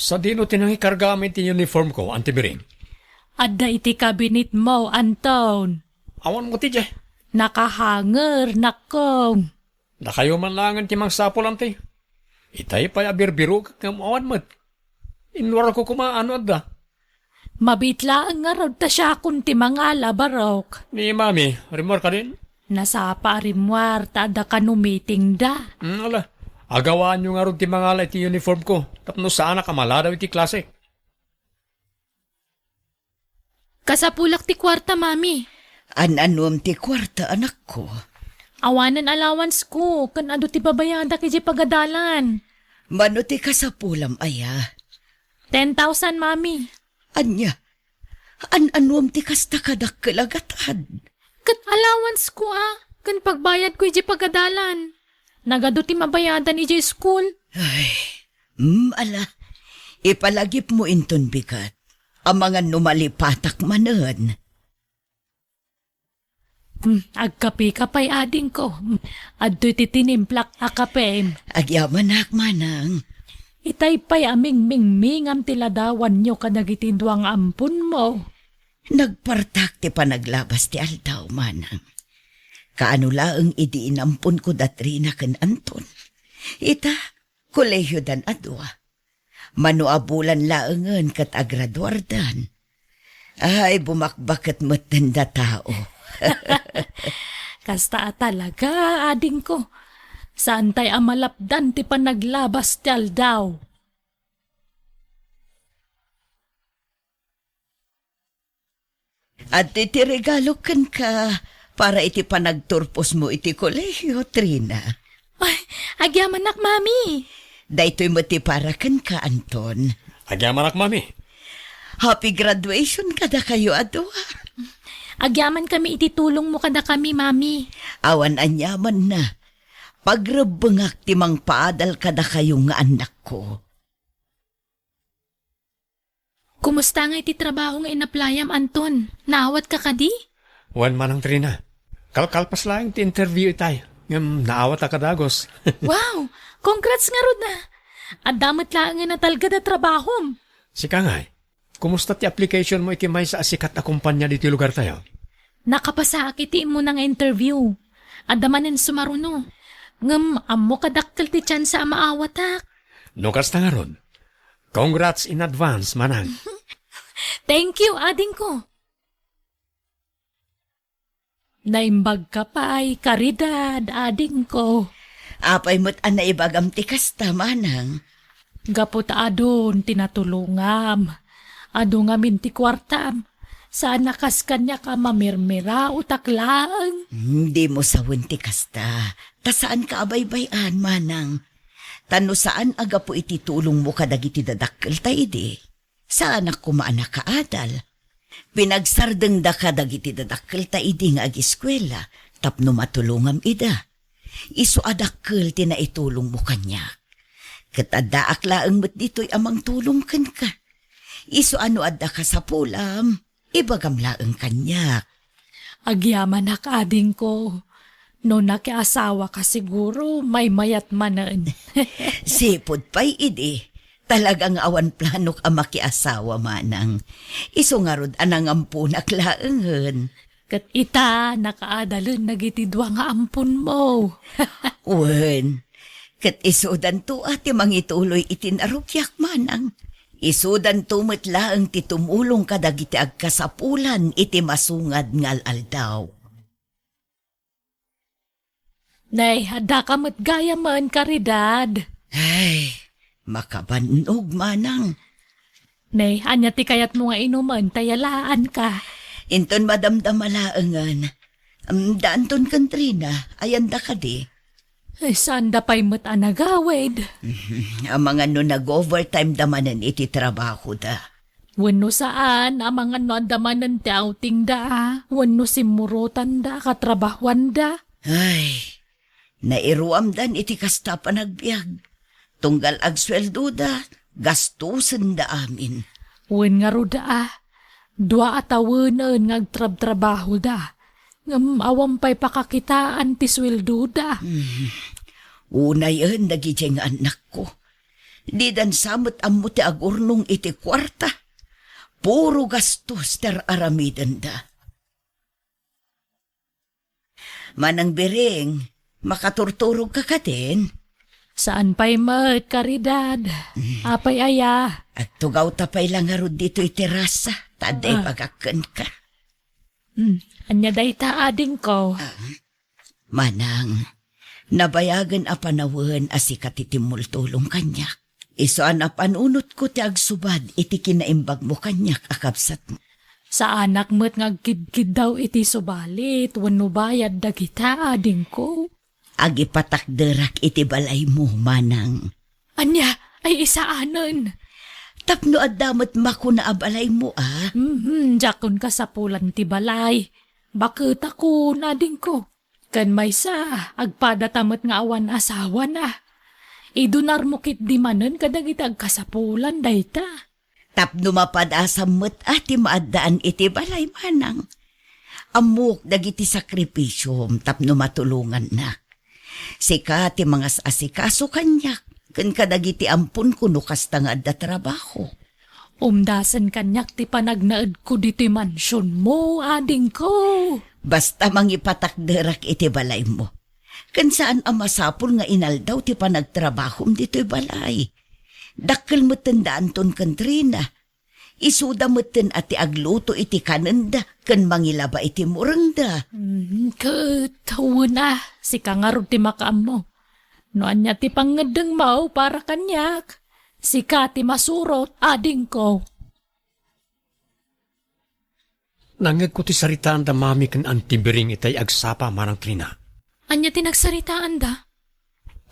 Sa dino tinangi kargamit yung uniform ko, Auntie Biring. Adda iti kabinit mo, Anton. Awan mo ti jay. Nakahanger, nakong. Na kayo man langan timang sapol, Auntie. Itay pa abirbiru kang awan mo't. Inwara ko kumaano adda. Mabitla ang nga rod ta siya kung timangala barok. Ni Mami, rimor ka din? Nasapa rimwar ta da kanu meeting da. Ala, agawaan nyo nga rin ti mangala iti uniform ko. Tapno saan nakamala daw iti klase. Kasapulak ti kwarta, mami. Anuam ti kwarta, anak ko. Awanan allowance ko, kan ado ti babayada kay di pagadalan. Mano ti kasapulam, aya. 10,000, mami. Anya, anuam ti kasta kadakkalagatan. Kat allowance ko kan pagbayad ko di pagadalan. Nagado ti mabayadan ni school. Ay, ala, ipalagip mo inton bigat. Ang mga numalipatak manan. Agkape kapay ading ko. Adto ti tinimplak akape. Agyaman manang. Itay pa'y aming mingmingam tiladawan nyo kanagitindwang ampun mo. Nagpartak ti panaglabas ti aldaw manang. Kaano laang idiinampun ko datrina ken Anton. Ita, kolehiyo dan adwa. Manuabulan laangan kat agraduardan. Ay, bumakbakat matanda tao. Kasta talaga, ading ko. Saan tay amalapdan ti panaglabas ti aldaw? At iti regalo ken ka para iti panagturpos mo iti kolehiyo, Trina. Ay, agyaman nak, mami. Daytoy mo ti para ken ka, Anton. Agyaman ak, Mami. Happy graduation kada kayo, adwa. Agyaman kami ititulong mo kada kami, mami. Awan anyaman na. Pagrabangak timang paadal kada kayo nga anak ko. Kumusta nga iti trabaho nga inaplayam, Anton? Naawat ka kadi? Wan manang Trina. Kalkalpas lang ti interview itay. Ngam naawat akadagos. Wow! Congrats nga rod na! At damat lang nga natalga na trabaho. Sika nga, kumusta ti application mo iti may sa asikat na kumpanya dito lugar tayo? Nakapasakiti mo ng interview. At damanin sumaruno. Ngam, amo kadakkel ti chance sa maawatak. Nukas na nga ron. Congrats in advance, manang. Thank you, ading ko. Naimbag ka pa ay karidad, ading ko. Apay mo't anaibagam ti kasta, manang. Gapot adon, tinatulungam. Ado ngamin ti kwartam. Saan nakas kanya ka mamirmira o taklaan? Hindi mo sawin ti kasta. Ta saan ka abaybayan, manang? Tano saan aga po ititulong mo kadagiti dadakkel ta idi? Saan ako maana kaadal? Pinagsardeng da kadagiti dadakkel ta idi nga agiskwela, tapno matulungam ida. Isu adakkel ti na itulong mo kanya. Katadaak laeng met dito'y amang tulong ken ka. Isu ano adda ka sa pulam, ibagam laeng kanya. Agyaman ak ading ko. No nakiasawa ka siguro, may mayat manan. Sipod pa'y idi. Talagang awan planok ang makiasawa, manang. Isu nga rod anang ampunak laengen. Kat ita, nakaadalun nagitidwa nga ampun mo. Wen, kat isudan to ati mangituloy itinarukyak, manang. Isudan to metlaang ti tumulong kadagiti agkasapulan iti masungad ngal aldaw. Nay, hada ka mo't gaya man karidad. Ay, makabanog, manang. Nay, anya ti kayat mo nga inuman, tayalaan ka. Inton madamdamalaangan. Daan ton kantrina, ayanda ka di. Ay, saan da pa'y mo't anagawid? Ang mga no nag-overtime damanan iti trabaho da. Wano saan, ang mga no andamanan ti outing da. Wano simurutan da, katrabahuan da. Ay, nairuam dan iti kasta panagbiag. Tunggal agsweldo da, gastusin da amin. Wen nga ro da. Dua atawanan ngagtrab-trabaho da. Ngam awam pa'y pakakitaan ti sweldo da. Una yun, nagijay nga anak ko. Di dan samot ammo ti agurnong iti kwarta. Puro gastos ter aramidan da. Manang Bering, makaturturog ka ka din. Saan pa'y mat, karidad? Apay aya. At tugaw tapay lang arod dito iti rasa. Taday pagakan ka. Anya day ta ading ko. Manang, nabayagan a panawen asikat iti multulong kanyak. Isoan a panunot ko ti agsubad iti kinaimbag mo kanyak akabsat mo. Sa anak mo't ngagkidkid daw iti subalit, wano bayad dagita ading ko. Agi patakderak iti balay mo, manang. Anya, ay isaanan. Tapno adamot makuna a balay mo, ah. Jakon ka sa pulan ti balay. Bakit ako nading ko? Kan may sa, agpadatamot nga awan asawa na. Idunar mo kit di manen kadagitag kasapulan dayta. Tapno mapadasam mo't ati maadaan iti balay, manang. Amok dagiti sakripisyom tapno matulungan na. Sika ti mga asikaso kanyak, kan kadagiti ampun kuno kastangad da trabaho. Umdasan kanyak ti panagnaed ko diti mansyon mo, ading ko. Basta mangipatakderak iti balay mo. Kan saan ang masapul nga inaldaw ti panagtrabahom dito'y balay. Dakkel mo tandaan ton kantrina. Isuda mo ten ati agluto iti kananda kan mangilaba iti murangda. Katawa na, si kangarod ti makaam mo. Noan niya ti pangadang mau para kanyak. Si ti masurot, ading ko. Nangag ko ti saritaan da mami kan antibering itay agsapa marang trina. Anya ti nagsaritaan da?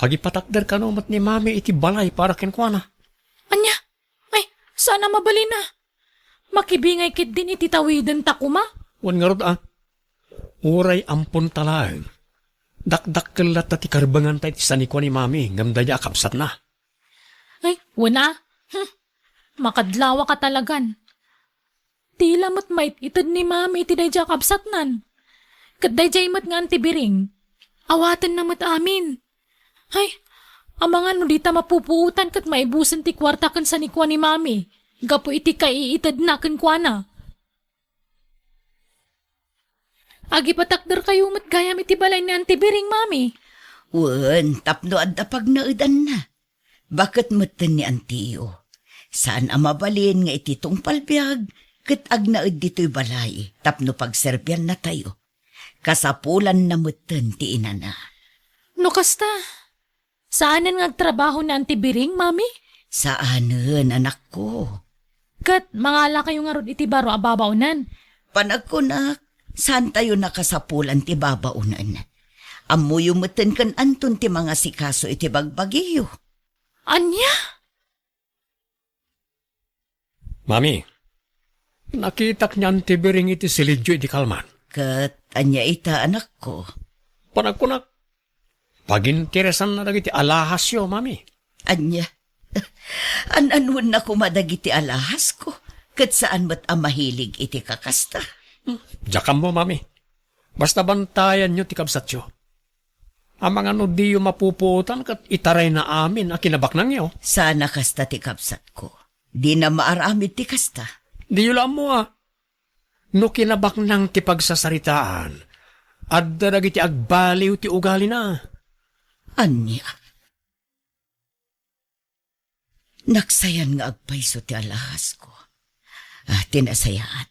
Agipatakder ka no mat ni mami iti balay para kenkwana. Anya? Ay, sana mabali na. Makibingay kit din iti tawidan takuma? Wan nga rod Uray ampon talang. Dakdakkel lat ti karbangan tayo ti sanikwa ni mami ngamdaya kapsat na. Ay, wana. Makadlawa ka talagan. Tila mo't mait itad ni mami iti dayja kapsatnan. Kat dayjay mat nga antibiring. Awatan na mat amin. Ay, amangan no dita mapupuutan kat maibusan ti kwarta kan sanikwa ni mami. Gapo iti kaiitad na kan kwa na. Agi patakder kayo mat gayam iti balay ni antibiring mami. Wen, tapno adda pagnaudan na. Bakit matan ni Antiyo? Saan ang mabalin nga iti tungpalbiyag? Kat agnaud dito'y balay, tapno pagserbyan na tayo. Kasapulan na matan ti inana. No kasta, saanan ngagtrabaho na antibiring, mami? Saanan, anak ko? Kat, mangala kayo nga rod iti baro ababaunan. Panagkunak, saan tayo nakasapulan ti babaunan? Amuyo matan kan anton ti mga sikaso iti bagbagiyo. Anya? Mami, nakitak niya antibering iti silidyo iti kalman. Kat, anya ita anak ko. Panagkunak, paginteresan na dagiti alahas yo, mami. Anya, ananwan na kumadagiti alahas ko. Kat saan ba't ang mahilig iti kakasta? Jakam mo, mami. Basta bantayan nyo ti kabsat yo. Ang mga no di yung mapuputan kat itaray na amin a kinabaknang yo. Sana kasta ti kapsat ko. Di na maaramid ti kasta. Di yun lang mo No kinabaknang ti pagsasaritaan, at daragi ti agbaliw ti ugali na. Anya? Naksayan nga agpaiso ti alahas ko. Tinasayaan.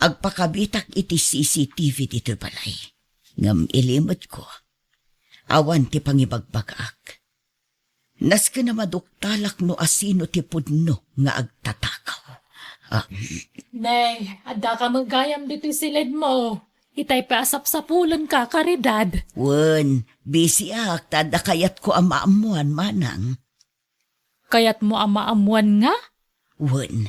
Agpakabitak iti CCTV dito balay. Ngam ilimot ko. Awan ti pangibagbagak. Nas ka na maduktalak no asino ti pudno nga agtatakaw. Nay, adda ka magayam dito silid mo. Itay paasap sa pulan ka, karidad. Wen, busy ak, tada kayat ko amaamuan manang. Kayat mo amaamuan nga? Wen,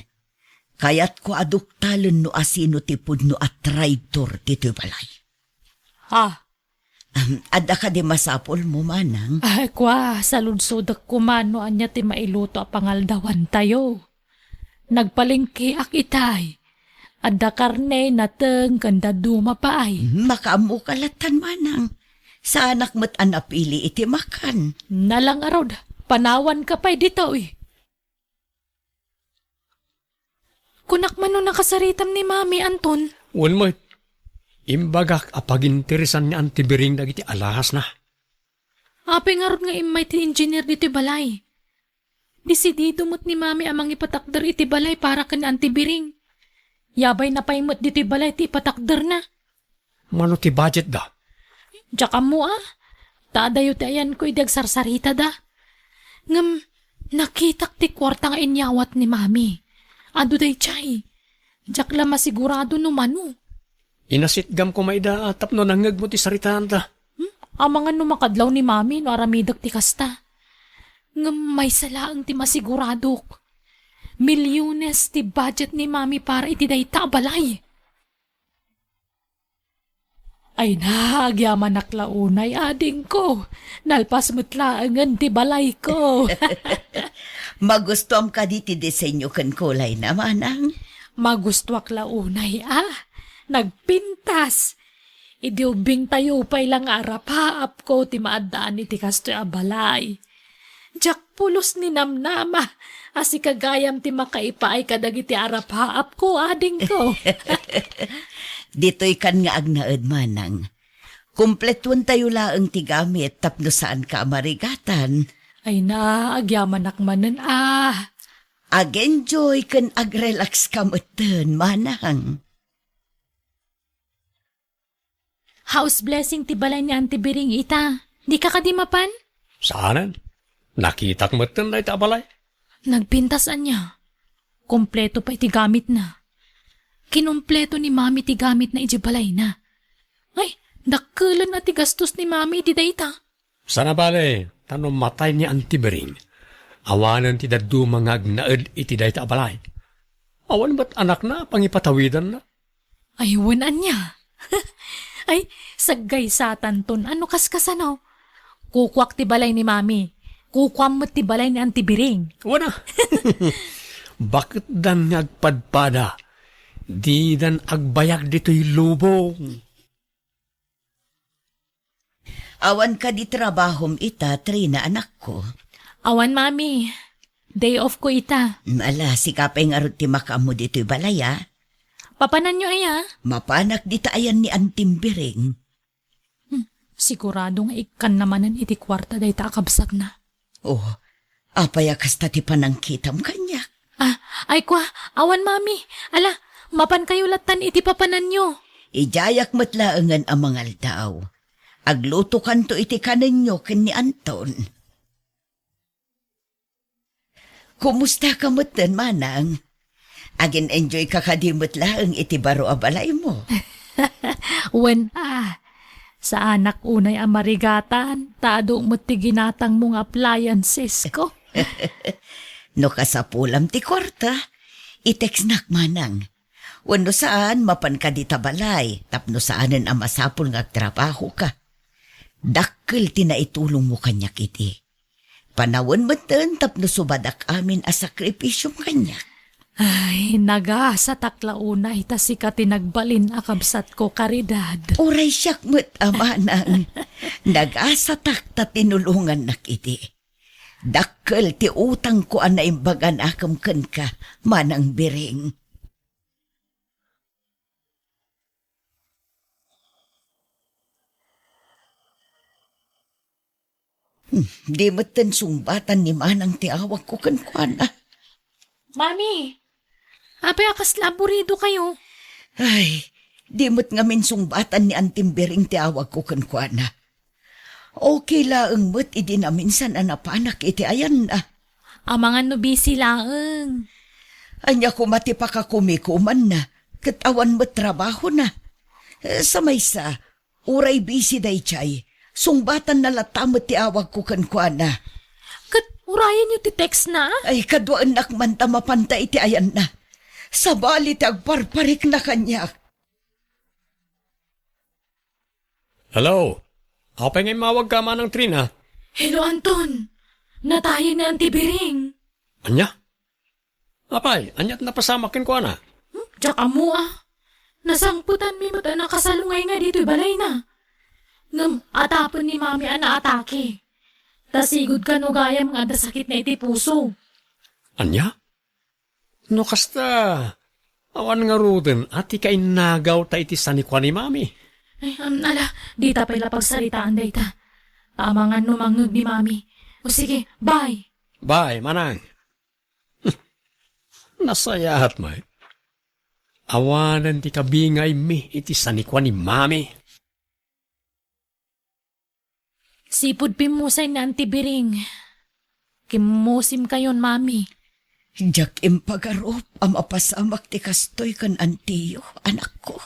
kayat ko aduktalan no asino ti pudno at traitor dito balay. Ha? Adda ka di masapol mo manang. Ay, kwa, saludsudak kumano anya ti mailuto a pangaldawan tayo. Nagpalingki ak itay. Adda karne nateng kanda duma pa ay. Makaamu kalatan manang. Sa anak mo't anapili iti makan. Nalang arod, Panawan ka pa'y dito eh. Kunak man nung nakasaritam ni Mami Anton. Wan mo, imbagak apaginteresan ni Antibiring dagiti alahas na. Apay nga ron nga imay ti engineer dito balay. Disidido mo't ni Mami amang ipatakder iti balay para kan Antibiring. Yabay na paimot dito balay ti ipatakder na. Mano ti budget da? Tsaka mo Tadayo ti ayan ko idag sarsarita da. Ngam, nakitak ti kwarta nga inyawat ni Mami. Ado day chay. Diyak la masigurado no mano. Inasitgam ko maida tapno nangag mo ti saritaan da. Amangan no makadlaw ni Mami no aramidag ti kasta. Ngam may salaang ti masiguradok. Milyones ti budget ni Mami para iti day balay. Ay nagyaman naklaunay ading ko. Nalpas mutlaangan ti balay ko. Magustuam ka di ti disenyo kan kulay na, manang. Magustuak launay Nagpintas. Idiubing tayo pa'y lang arapaap ko ti maadaan iti kastoy balay. Diyak pulos ni namnama. Asi kagayam ti makaipaay kadagiti arapaap ko ading ko. Dito'y kan nga agnaed, manang. Kumpletun tayo laang ti gamit tapno saan ka marigatan. Ay na, agyaman akmanan Ag-enjoy kan ag-relax ka matan, manang. House blessing ti balay ni Auntie Biring ita. Di ka kadimapan? Saanan? Nakitak mo ito na itabalay? Nagpintasan niya. Kompleto pa iti gamit na. Kinumpleto ni Mami ti gamit na iti balay na. Ay, dakkelan na ti gastos ni Mami iti dayta. Sana bale, tanong matay ni Antibiring. Awanan ti daddu mga agnaed iti dayta abalay. Awan ba't anak na pangipatawidan na? Ay, wanan niya. Ay, saggay satan ton. Ano kaskasanaw? Kukwak ti balay ni Mami. Kukwam mo ti balay ni Auntie Biring. Wana. Bakit dan agpadpada? Di dan agbayag dito'y lubong. Awan ka di trabahom ita, Trina, anak ko. Awan, Mami. Day off ko ita. Ala, sikapay nga rin ti makamu dito'y balaya. Papanan nyo Mapanak di ayan ni Antimbiring. Siguradong ikan namanan iti kwarta day takabsat na. Oh, apaya kasta ti panangkitam kanya. Ay kwa, awan Mami. Ala, mapan kayo latan iti papanan nyo. Ijayak matlaangan ang mga aldaw. Agluto kanto iti kanan nyo ken ni Anton. Kumusta ka matan, manang? Agin enjoy ka kadimot laang iti baro abalay mo. Wen sa anak unay amarigatan, tado mo't ti ginatang mong appliances ko. No kasapulam ti kwarta, iteksnak manang. Wano saan mapan ka di tabalay, tapno saanan ang masapul nga trabaho ka. Dakkel tinaitulong mo kanya kiti. Panawon mo ten tapno subadak amin a sakripisyong kanya. Ay, naga sa taklaunay ta si ka tinagbalin akabsat ko karidad. Uray siyak mo't amanang. Nagasatak ta tinulungan na kiti. Dakkel ti utang ko an naimbagan akam ken ka, manang Biring. Di matan sumbatan ni manang ti awag ko ken kuana. Mami, apay akas laborido kayo. Ay, di mo't ngamin sumbatan ni Antimbiring ti awag ko ken kuana. Okay laeng mo't idi na minsan anapanak iti ayan na. Amangan no busy laeng. Anya ko mati pa ka kumikuman na, katawan mo't trabaho na. Sa maysa, uray busy day chay, sungbatan na latamot ti awag ko ken kuana. Kat urayan niyo ti text na? Ay kaduan nakman ta mapanta iti ayan na. Sabali ti agparparik na kanya. Hello? Apay ngay mawag ka manang Trina? Hello, Anton. Natayin na Auntie Biring. Anya? Apay, anyat napasamakin ko na. Tsaka mo Nasangputan mi mo't nakasalungay nga dito'y balay na. Ngam, atapon ni Mami ana atake. Tasigod ka no gayam nga da sakit na iti puso. Anya? No kasta, awan nga ruden, ati ka inagaw ta iti sanikwa ni mami. Ay, ala, di ta pala pagsaritaan day ta. Tama nga numangag ni mami. O sige, bye. Bye, manang. Nasayahat mo eh. Awanan ti kabingay mi iti sanikwa ni mami. Sipod pimusay na antibiring. Kimusim kayon, mami. Jak impagarop ang mapasamak ti kastoy kan antiyo, anak ko.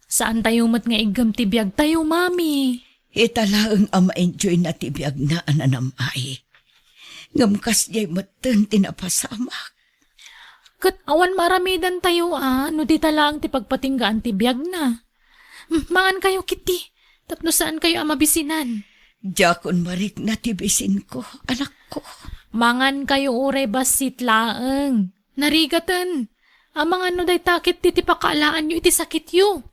Saan tayo mat nga igam tibiyag tayo, mami? Italaang ang ma-enjoy na tibiyag na ananamay. Ngamkas jay matan tinapasamak. Kat awan maramidan tayo no di talang ti pagpatinggaan ti biyag na. Mangan kayo kiti, tapno saan kayo amabisinan. Jakon marik na tibisin ko, anak ko. Mangan kayo uray basit laeng. Narigatan, amang ano day takit ti pakaalaan nyo iti sakit yo.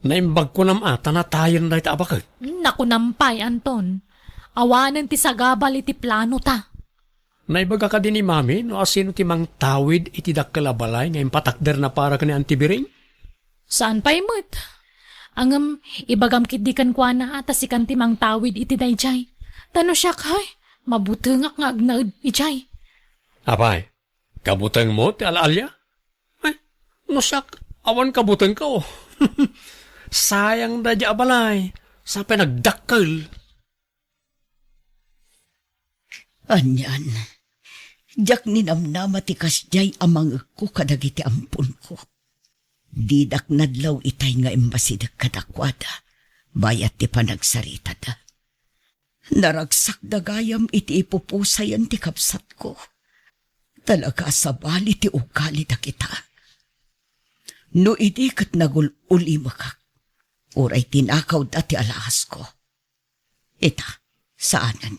Naimbag ko nam ata na tayo na ita abakag. Naku nampay, Anton. Awanan ti sagabal iti plano ta. Naibaga ka din ni mami no asino ti mang tawid iti dakkalabalay ngayon patakder na para ka ni antibiring? Saan pa'y mo't? Angam, ibagam kitdikan kwa na ata si kanti mang tawid iti dayjay. Tano siya kay, mabutengak nga agnaud ijay. Apay, kabuteng mo ti alalya? Ay, no siyak, awan kabuteng ka oh. Sayang da di abalay, sa pinagdakkel. Anyan, jak ninamnama ti kasjay amang ko kadagiti ampun ko. Didak nadlaw itay nga imbasidag kadakwada, bayat ti panagsarita da. Naragsak dagayam iti ipupusayan ti kapsat ko. Talaga sa bali ti ugali da kita. No idi kat nagululi makak, uray tinakaw da ti alahas ko. Ita, saanan?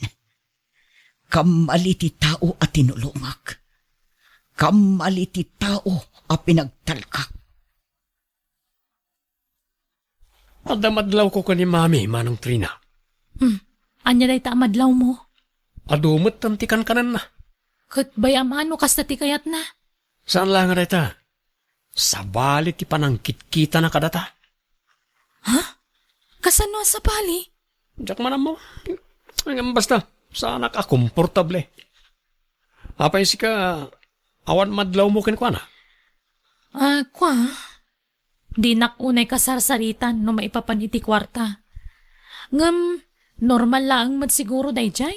Kamali ti tao at tinulungak. Kamali ti tao a pinagtalkak. Adamadlaw ko ni mami, Manong Trina. Anya day ta amadlaw mo? Adumot tamtikan kanan na. Kat bayam ano kas ti kayat na? Saan lang nga ta? Sa bali ti panangkit-kita na kadata. Ha? Kasano sa bali? Diyak man mo. Basta, sana ka komportable. Apay si ka, awan madlaw mo kinkwa na. Kwa? Di nakunay kasarsaritan no maipapan iti kwarta. Ngam, normal lang mat siguro dayjay.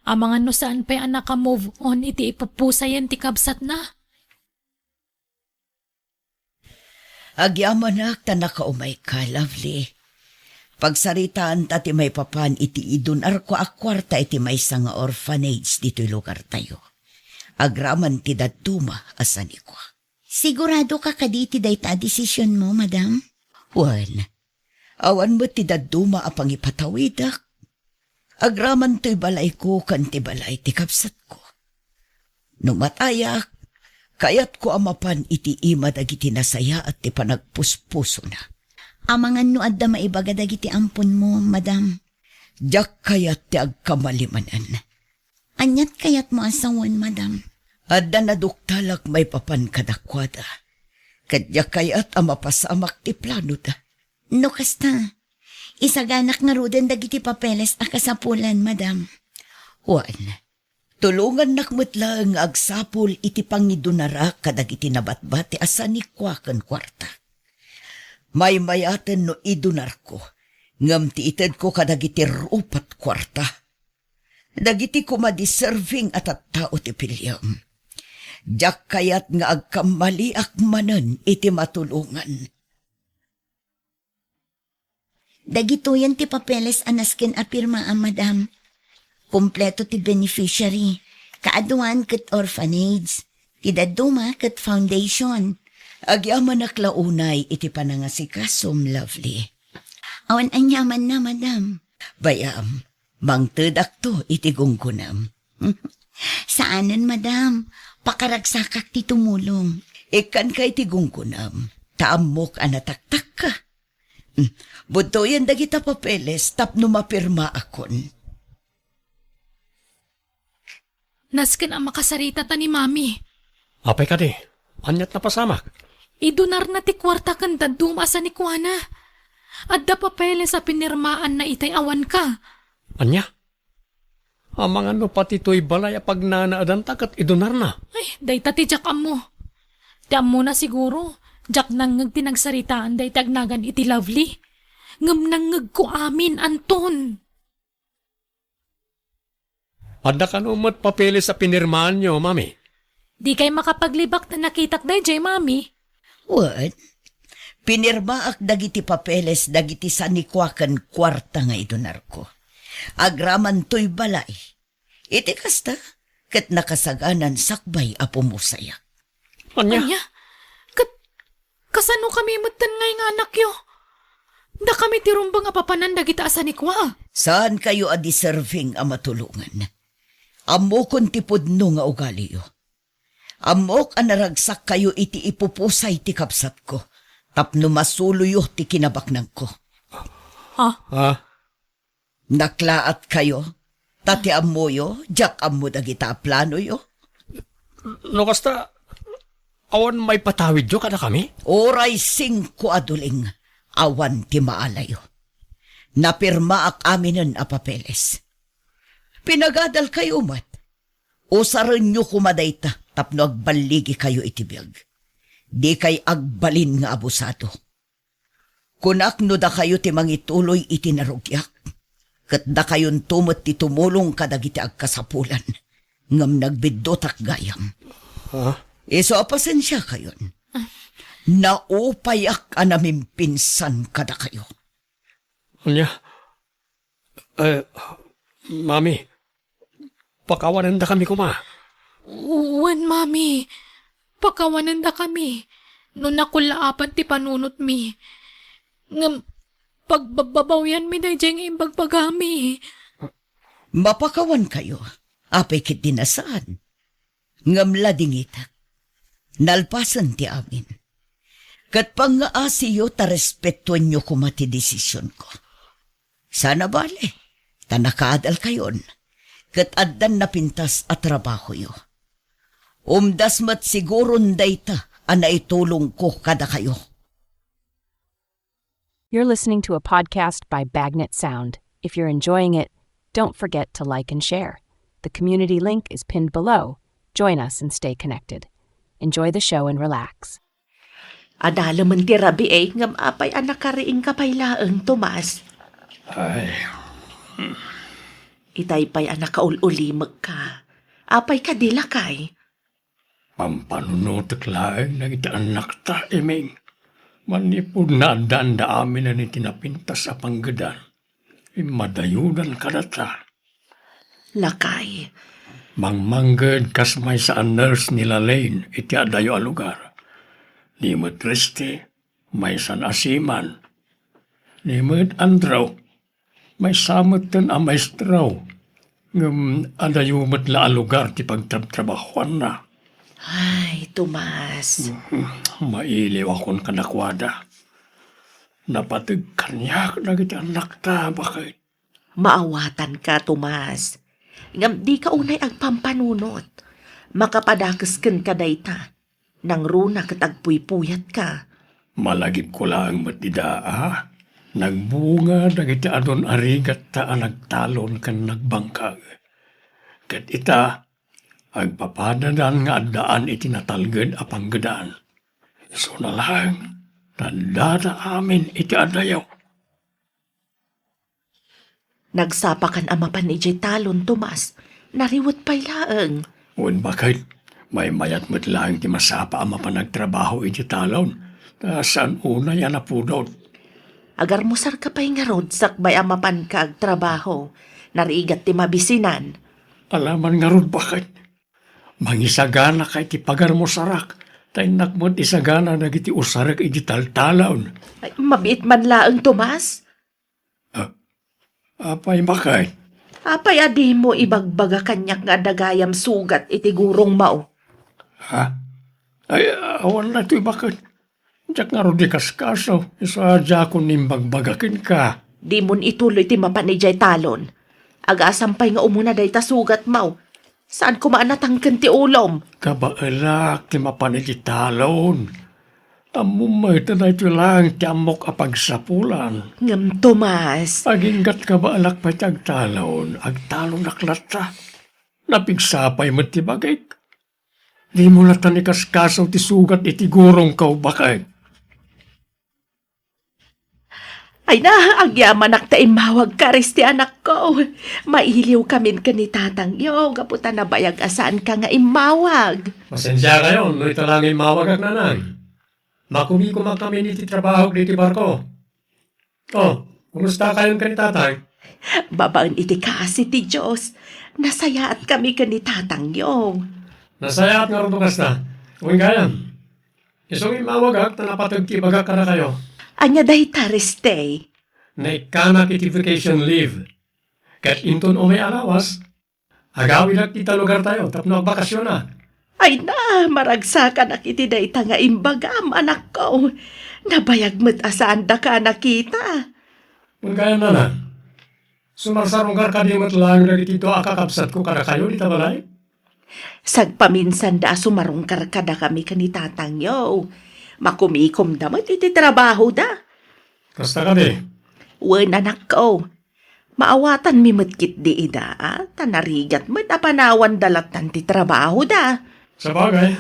Amangan no saan pa anak ka move on iti ipapusayan ti kabsat na. Agyamanak ta nakaumay ka, lovely. Pagsaritaan ta ti may papan iti idunar ko akwarta iti may nga orphanage dito'y lugar tayo. Agraman ti daduma asani ko. Sigurado ka kaditi day ta desisyon mo, madam? Wan, awan mo ti daduma apang ipatawidak. Agraman to'y balay ko kan ti balay ti kapsat ko. Numatayak, kayat ko amapan iti ima dagiti nasaya at ti panagpuspuso na. Amangan no adda maibaga dagiti ampun mo, madam. Diyak kayat ti agkamalimanan. Anyat kayat mo asawan, madam. Adda naduktalak may papan kadakwada. Kadya kayat amapasamak ti plano da. No kasta, isaganak nga ruden dagiti papeles a kasapulan, madam. Wan, tulungan nakmutla nga agsapul iti pangidunara kadagiti nabatbati asani kwakan kwarta. May mayaten no idunar ko, ngam ti ited ko kadagiti rupat kwarta. Dagiti ko madiserving at tao ti pilyam. Diyak kayat nga agkamaliak manen iti matulungan. Dagitoyan ti papeles anasken a pirma, madam. Kompleto ti beneficiary. Kaaduan ket orphanage. Ti daduma ket foundation. Agyaman aklaunay iti panangasikasom, lovely. Awan anyaman na, madam. Bayam, mangtedak to iti gungkunam. Saanan, madam? Pakaragsakak ti tumulong. Ikan kay ti gungkunam, taamok anataktak ka. Buto yan dagita papeles tapno mapirma akon. Nasken ang makasarita ta ni Mami. Apay ka di, anyat na pasamak. Idunar na ti kwarta kan daduma sa ni Kuana. Adda papeles sa pinirmaan na itay awan ka. Anya? Amang ano pati to'y balay apag nanaadan takat idunar na. Ay, day tati jak mo. Dam mo na siguro. Jak nang tinagsaritaan day tagnagan iti lovely. Ngam nang ko amin, Anton. Adda ka numot papeles sa pinirmaan nyo, Mami. Di kay makapaglibak na nakitak day jay, Mami. What? Pinirmaak dagiti papeles dagiti sanikwakan kwarta nga idunar ko. Agraman to'y balay. Iti kasta, kat nakasaganan sakbay apo mo sayak. Anya? Anya, kasano kami mutan ngay nga anak yo? Da kami tirumba nga papanan dagita asa ni Kwa. Saan kayo a deserving a matulungan? Amokon ti pudno nga ugali yo. Amok a naragsak kayo iti ipupusay ti kapsat ko. Tapno masuluyo ti kinabaknang ko. Ha? Naklaat kayo? Tati ammo yo? Jak ammo dagita a plano yo? No kasta, awan may patawid yo kada kami? Oray 5 aduling, awan ti maalayo. Napirmaak aminen a papeles. Pinagadal kayo mat. Usaran nyo kumadayta, tapno agbaligi kayo itibiyag. Di kay agbalin nga abusado. Kunak no da kayo ti mangituloy iti narugyak. Kat da kayon tumot ti tumulong kadagiti agkasapulan. Ngam nagbidotak gayam. Ha? Iso apasensya kayon. Naupayak anaming pinsan kada kayo. Anya? Mami, pakawanan da kami kuma. Uwan, Mami. Pakawanan da kami. No nakulaapan ti panunot mi. Ngam, pagbabawyan mi na diyang imbag pagami. Mapakawan kayo. Apay kit dinasaan. Ngamla dingitak. Nalpasan ti amin. Kat pangaasiyo ta respetuan nyo kumati desisyon ko. Sana bale. Tanakaadal kayon. Kat addan napintas at trabaho yo. Umdas mat siguron dayta anay tulong ko kada kayo. You're listening to a podcast by Bagnet Sound. If you're enjoying it, don't forget to like and share. The community link is pinned below. Join us and stay connected. Enjoy the show and relax. Adala man ti rabi ngam apay anak kariing kapaylaeng Tomas. Ay, Itay pay anak kaululimag ka. Apay ka dilakay. pampanunutok laeng nagita anak ta, Emeng. Manipod na danda amin na ni tinapintas sa panggadan. Imadayunan ka na ta. Lakay. Mangmanggad kas may sa nurse nila Lane, iti adayo a lugar. Ni mo't Reste, may san asiman. Ni mo't Andraw, may samot tan a maestraw. Ngam adayo mo't la a lugar ti pagtrabahuan na. Ay, Tomas. Mailiw akong kanakwada. Napatag kanyak na kita anak ta, bakit? Maawatan ka, Tomas. Ngam di ka unay agpampanunot. Makapadakas ken ka dayta. Nang runa katagpuy-puyat ka. Malagip ko lang matidaa. Nagbunga na kita adon arigat ta nagtalon kan nagbangkag. Kat ita, agpapadadan nga adaan iti natalged a panggadaan. So na lang, tanda amin iti adayaw. Nagsapakan amapan ni talon, Tomas. Nariwat pa'y laeng. Wen bakit, may mayat mo't lang ti masapa ama pa nagtrabaho iti talon. Saan una yan napudot? Agar musar ka pa'y nga rod sakbay amapan ka agtrabaho. Narigat ti mabisinan. Alaman nga rod bakit? Mangisagana kay ti pagar mo sarak. Tay nakmot isagana na iti usarak iti taltalaon. Ay, mabiit man laeng, Tomas. Apay bakit? Apay adi mo ibagbaga kanyak nga dagayam sugat iti gurong mao. Ha? Ay, awan na ito'y bakit? Jak nga ro di kaskaso, isadya ko nimbagbagakin ka. Di mon ituloy ti mapanijay talon. Agasampay nga umuna day tasugat maw. Saan ko maanatangkan ti ulom? Kabaelak ti mapanigitalon. Amumay tanay ti lang ti amok apagsapulan. Ngam Tomas, Aginggat kabaalak pa ti agtalon, agtalon naklata. Napigsapay mo ti bagay. Di mo na tanikaskaso ti sugat iti gurong kau bakay. ay na, agyaman ak ta imawag ka res ti anak ko. Mailiw kamin ka ni tatang yo, gaputan na bayag asaan ka nga imawag. Pasensya kayo, no ito lang imawag ag nanay. Makumi ko kami ni ti trabaho di ti barko. Oh, kumusta kayong ka ni tatay? Babaon iti kasi ti Diyos. Nasayaat kami ka ni tatang yo. Nasaya at nga rin na. Uwing kayam. Isong imawag ag, tanapatag ti baga ka na kayo. Anya day taristay. Na ikanak iti vacation leave. Kat inton o may alawas, agawin at kita lugar tayo, tapno agbakasyon na. Ay na, maragsakan ak iti day nga imbagam anak ko. Nabayag mo't asaan da ka nakita. Kung kaya na na, sumarsarong ka di matlang na dito akakapsat ko kada kayo di tabalay. Sagpaminsan da sumarong karkada kami kanitatang yo. Makumikom damat iti trabaho da. Kasta ka di. Wen anak ko. Maawatan mi matkit di ida, tanarigat mo't apanawan dalatan ti trabaho da. Sa bagay,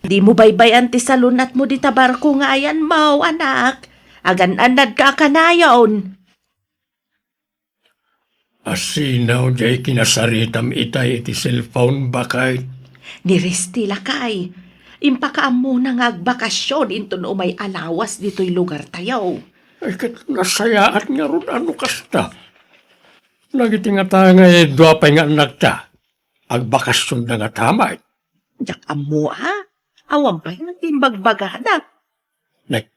Di mo baybayan ti salunat mo di tabarko nga ayan mo, anak. Agan-anad ka kanayon. asinaw jay kinasaritam itay iti cellphone bakay. Ni Resti lakay. Impakaam mo na nga agbakasyon inton umay alawas dito'y lugar tayo. Ay kat nasayaat nga ron ano kasta. Nagiti nga tayo nga duapay nga anak ta. Agbakasyon na nga tamay. Yak amo Awan pa yung timbagbagada. Nek,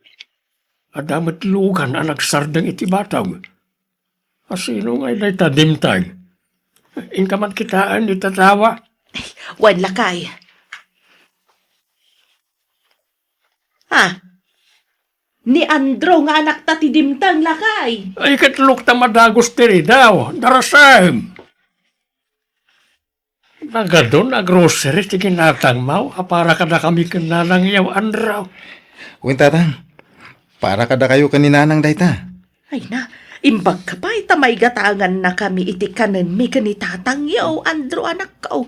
adamat lugan ang nagsardang iti bataw. Asino nga ilay tadimtag. Inkaman kitaan itatawa. Wan lakay. Ni Andro nga anak ta ti dimtang lakay. Ay katlok ta madagos tiri daw. Darasam. Nagadon na grocery ti kinatang mau. Para kada kami kananang yaw andraw. Uwing tatang, para kada kayo kaninanang dayta. Ay na, imbag ka pa itamay gatangan na kami iti kanan mi kanitatang yaw Andro anak ko.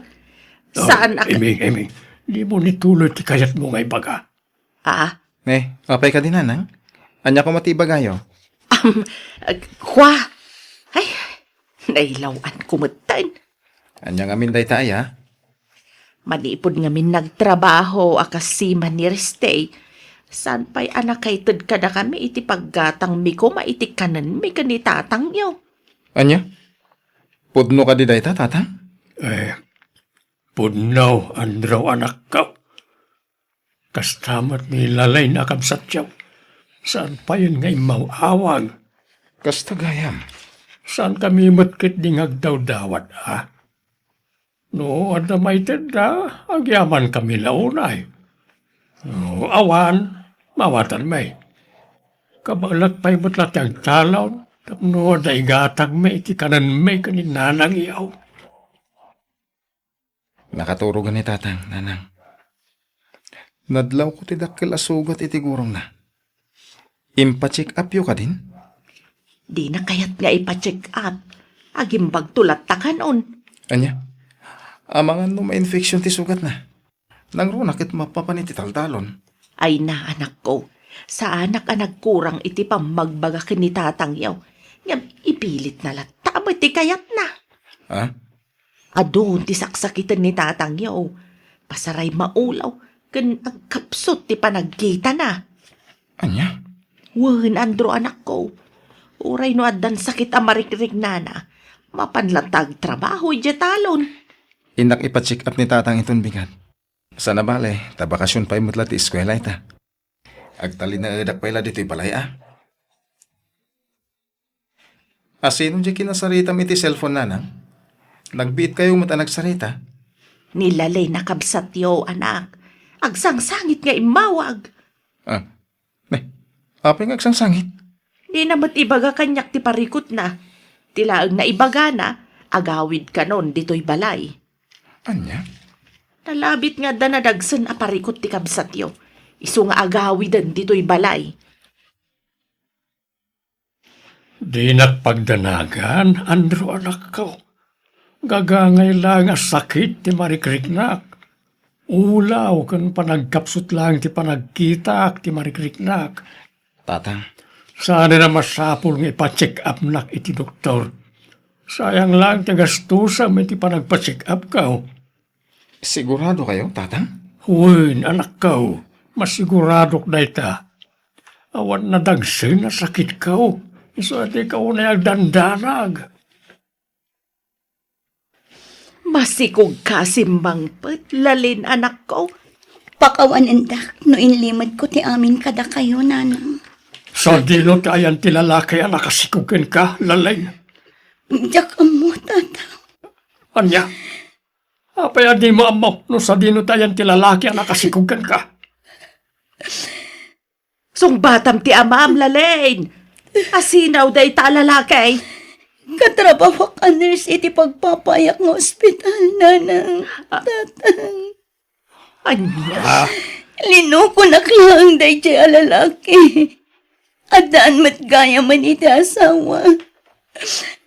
Saan ak... Eming. Di mo nituloy ti kayat mo ngay baga. Apay ka dinanang? Anya ko matibagayo. Kwa? Ay, nailawan kumutan. Anya ngamin dayta ay ha? Manipod ngamin nagtrabaho akasiman ni Restay. San pa'y anak kay tud kada kami iti paggatang mi ko maiti kanan mi kanitatang yaw. Anya? Pudno ka di dayta, tatang? Pudnaw andraw anak ka. Kastamat ni lalay na kabsat yaw. Saan pa yun ngay mawawag? Kasta gayam. Saan kami matkit ding agdaw-dawat, ha? No, ada may tenda, agyaman kami launay. No, awan, mawatan may. Kabalat pa'y matlat ang talaw, tapno ada igatag may, iti kanan may kaninanang iyaw. Nakaturugan ni tatang, nanang. Nadlaw ko ti dakkel asugat iti gurong na. Impa-check up yo ka din? Di na kayat nga ipa-check up. Agimbag tulat ta kanon. Anya? Amangan no ma-infection ti sugat na. Nang runakit mapapaniti taltalon. Ay na anak ko. Sa anak kurang iti pamagbaga kinitatang yaw. Ngam ipilit na lata mo ti kayat na. Ha? Adun ti saksakitan ni tatang yaw. Pasaray maulaw. Kan agkapsot ti panagkita na. Anya? Wen, Andro, anak ko. Uray no adan sakit amarikrik na na. Mapanlatag trabaho, talon. Inak ipa-check up ni tatang iton bigat. Sana bale, tabakasyon pa imutla ti eskwela ita. Agtali na edak pa ila dito'y balay Asino di kinasarita mi ti cellphone nanang? Nagbiit kayo mo ta nagsarita? Nilalay na kabsat yo, anak. Agsangsangit nga imawag. Apay nga agsang sangit. Di namat ibaga kanyak ti parikot na. Tilaang na ibaga na, agawid ka nun dito'y balay. Anya? Nalabit nga da nadagsan a parikot ti kabsatyo. Isu nga agawidan dito'y balay. Di nakpagdanagan, Andrew anak ko. Gagangay lang a sakit ti marikriknak. Ulaw kan panagkapsut lang ti panagkitak ti marikriknak. Tatang, Sana na masapul nga ipa-check up nak iti doktor. Sayang lang ti gastusam iti panagpa-check up ka. sigurado kayo, tatang? Huwin, anak ka. Masiguradok na ita. Awan na dagsin na sakit ka. Iso at ikaw na dandanag. Masikog ka simbangpet, lalin anak ko. Pakawan endak, no inlimad ko ti amin kada kayo, nanang. Sa dilo tayan ti lalaki ang nakasikukin ka, lalay. Diyak amo, tata. Anya? Apay di mo amo, no sa dino tayan ti lalaki ang nakasikukin ka. Sungbatam ti amam, lalin. Asinaw day ta lalaki. Katrabaho ka nurse iti pagpapayak ng ospital, nanang. Tatang. Anya, Linuko na klang day jay alalaki. Adaan mat gaya man iti asawa.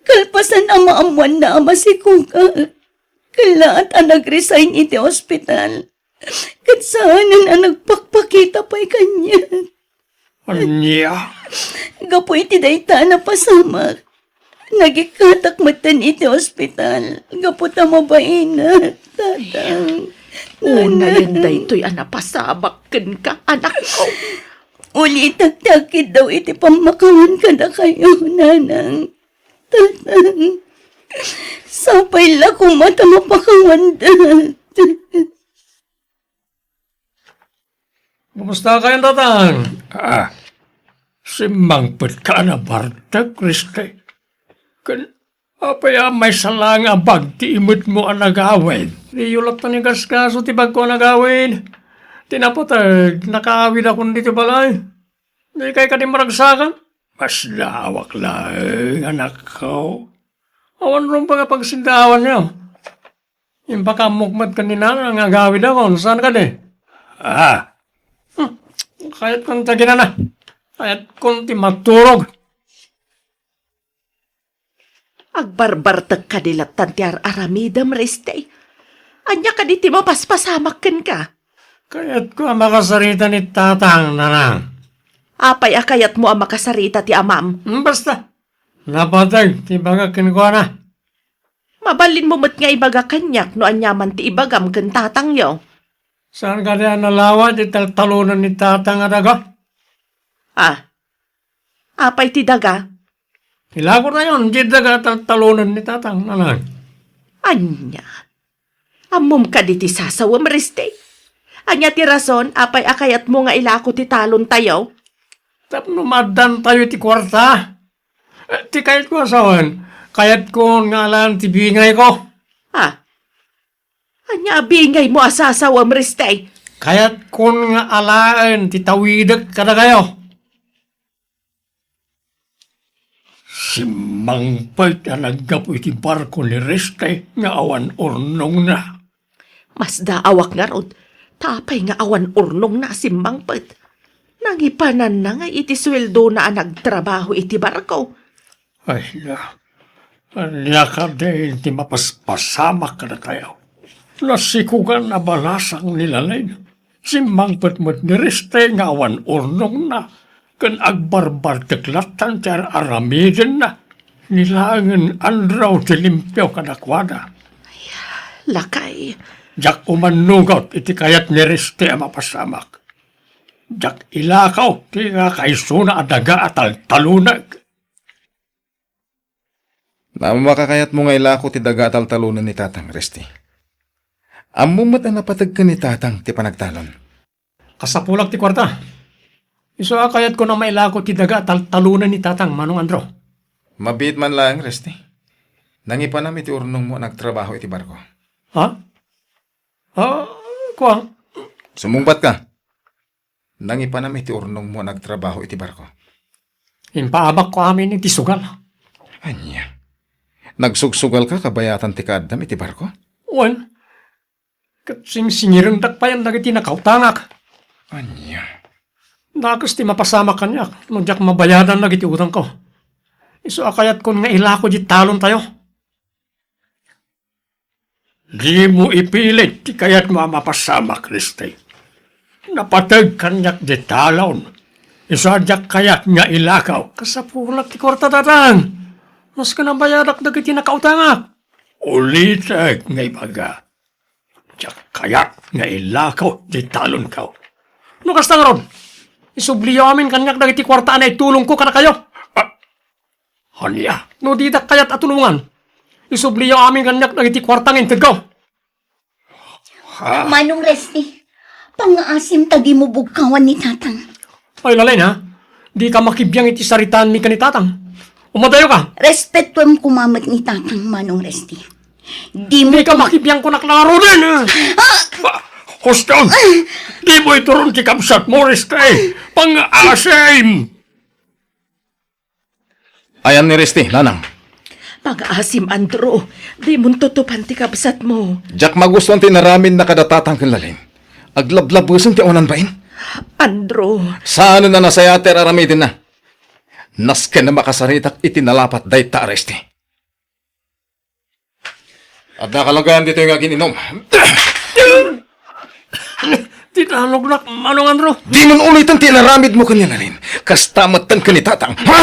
Kalpasan ama amuan na ama si Kuka. Kalaat ang nag-resign iti ospital. Katsaanan ang nagpakpakita pa'y kanya. Anya? Gapo iti dayta na pasamak. Nagikatak matan iti ospital. Gapo tamabain na, tatang. una yan day to'y anapasabakin ka, anak ko. Uli tagtakid daw iti pamakawan ka na kayo, nanang. Tatang. Sapay la kung mata mapakawan da. Kumusta kayong tatang? Si Mangpet ka na Barta, Kriste. Apaya may salang abag ti imot mo ang nagawin. Di yulat na ni kaskaso ti bag ko ang nagawin. Tinapatag, nakaawid ako dito balay. Di kay ka di maragsakan. Mas lawak lang, anak ko. Awan rin pa pagsindawan niyo. Yung baka mukmat kanina na nagawid ako. Saan ka di? Kahit kung tagina na. Kahit kung ti maturog. Agbarbartag ka dilatan ti aramidam reste. Anya ka di ti mapaspasamakin ka. Kaya't ko ang makasarita ni tatang nanang. Apay akayat mo ang makasarita ti amam. Basta, napatag, tibaga kinukuha na. Mabalin mo mat nga ibaga kanyak no anyaman ti ibagam ken tatang yo. Saan ka diyan nalawa, di talunan ni tatang adaga? Apay ti daga. Ilako na yun, di daga talunan ni tatang nanang. Anya. Amom ka di ti sasawam reste. Anya ti rason, apay akayat mo nga ilako ti talon tayo. Tapno madan tayo ti kwarta. Ti kayat ko asawan, kayat ko ngalan ti bingay ko. Anya bingay mo asasawam reste. Kayat ko nga alaan ti tawidag kada kayo. Si Mangpet na naggapo iti barko ni Reste nga awan urnong na. Mas daawak nga rod. Tapay nga awan urnong na si Mangpet. Nangipanan na nga iti sweldo na nagtrabaho iti barko. Ay na, anya ka din ti mapaspasamak ka na tayo. Nasikugan na balasang nilalay. Si Mangpet mo't ni Reste nga awan urnong na. Kan agbarbar teklatan ti aramiden na. Nilangan andraw ti limpyaw kadakwada. Lakay. Jak umanugot iti kayat ni Reste ang mapasamak. Jak ilakaw ti nga kaisuna adaga at talunag. Makakayat mo nga ilako ti daga taltalunan ni tatang, Resti. Amumat ang napatag ka ni tatang ti panagtalon. Kasapulag ti kwarta. Iso kayat ko na mailako ti daga talunan ni tatang Manong Andro. Mabit man lang, Resti. Nangipa namin ti urnong mo nagtrabaho iti barko. Ha? Kuwang? Sumungpat ka. Nangipanam iti urnong mo nagtrabaho iti barko. Impaabak ko amin iti sugal. Anya. Nagsugsugal ka kabayatan ti kaadam iti barko? Wan, kat singsingiran dakpayan dagiti nakautangak. Anya. Nakas ti mapasama kanyak, no jak mabayadan dagiti utang ko. Iso akayat kon nga ilako di talon tayo. Di mo ipilit, di kaya't mamapasama, Kriste. Napatag kanyak di talon. Isadyak kayat nga ilakaw. Kasapulak ti kwarta datang. Mas ka nabayadak dagiti nakautangak. Ulitag nga ibaga. Diyak kayat nga ilakaw di talon ka. No kastang ron, isubliyo amin kanyak dagiti kwarta na itulong ko kana kayo. Hanya, no didak kayat atulungan. Isubliyo amin kanyak dagiti kwarta nga intid ko. Manong Resti, pangaasim tagi mo bugkawan ni tatang. Ay lalay na, di ka makibiyang iti saritaan ni kanitatang. Umadayo ka. Respetuam kumamat ni tatang, Manong Resti. Di mo Di ka makibiyang ko naklaro din. Hoston, di mo ituron ti kapsat mo, Reste. Pang-asim! Ayan ni Resti, nanang. Pag-asim, Andro. Di mo tutupan ti kabsat mo. Jak magustuhan ti naramin na kadatatang kanlalin. Aglablabusan ti onan bain. Andro, Saan na nasayater aramidin na? Nasken na makasaritak itinalapat day ta Resti. At nakalagayan dito yung aging inom. Di tanog na, manong Andro. Di man ulitan ti naramid mo kanya na rin. Kastamatan ka ni tatang. Ha?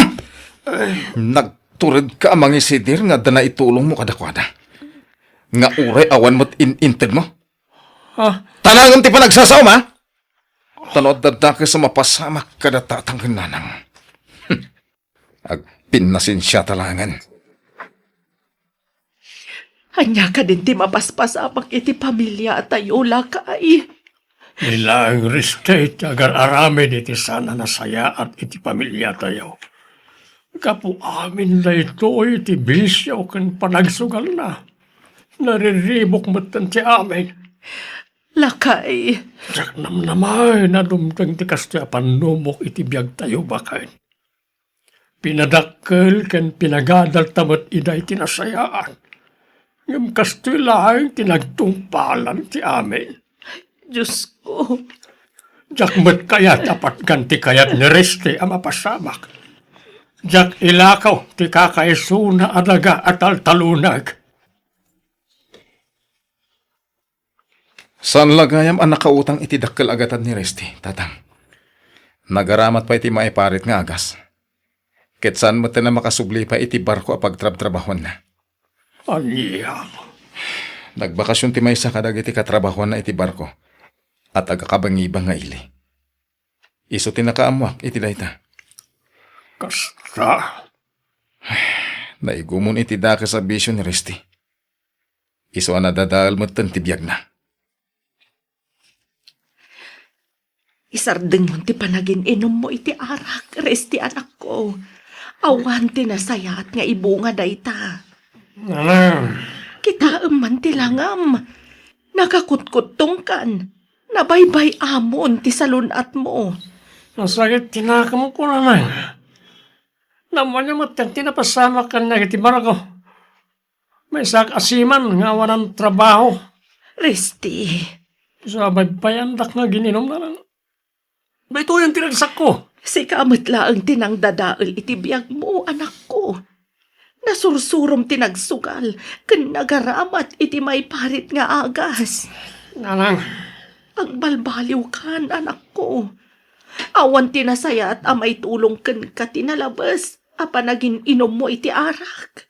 Nagturid ka amang isidir nga dana itulong mo kadakwada. Nga uray awan mo't in-inted mo. Ah, Tanangan ti pa nagsasawm ha? Tanod dadaka sa mapasamak kadatatang kananang. Agpinasin siya talangan. hanya ka din ti mapaspasamak iti pamilya at tayo lakay. nila ang Reste, agar aramin iti sana nasaya at iti pamilya tayo. Kapu amin na ito iti bisyo kan panagsugal na. Nariribok matan ti amin. Lakay, Sak namnamay na dumtang ti kastya panumok iti biyag tayo bakay. Pinadakkel ken pinagadal tamat iday tinasayaan. Ngam kastya lang tinagtungpalan ti amin. Diyos ko. Jak kayat apat ganti kayat ni Reste ang mapasamak. Jak ilakaw ti kakaisuna adaga at altalunag. San lagayam ang nakautang iti dakkel agatan ni Resti, tatang. Nagaramat pa iti maiparit nga agas. Ket saan mo na makasubli pa iti barko a pagtrabtrabahon na. Aniyang. Nagbakasyon ti maysa kadag iti katrabahon na iti barko at agakabangibang nga ili. Iso tinakaamuak iti dayta. Kasta. Naigumon iti daka sa bisyo ni Resti. Iso ang nadadal mo ti biyag na. Isardeng mo ti panagin inom mo iti arak, Resti anak ko. Awan ti nasayat nga ibunga dayta. Nanang. Kita man ti langam. Nakakutkutong kan. Nabaybay amon ti salunat mo. Nasakit tinakam ko naman. Naman niya matan tinapasama ka na iti barako. May sak asiman nga walang trabaho. Resti, Sa baybayandak nga gininom na lang. Ba ito yung tinagsak ko? si kamot laang tinang dadaal iti biyag mo, anak ko. Nasursurom tinagsugal, ken nagaramat iti may parit nga agas. Nanang. Agbalbaliw kan, anak ko. Awan tinasaya at amay tulong ken ka tinalabas, apa naging inom mo iti arak.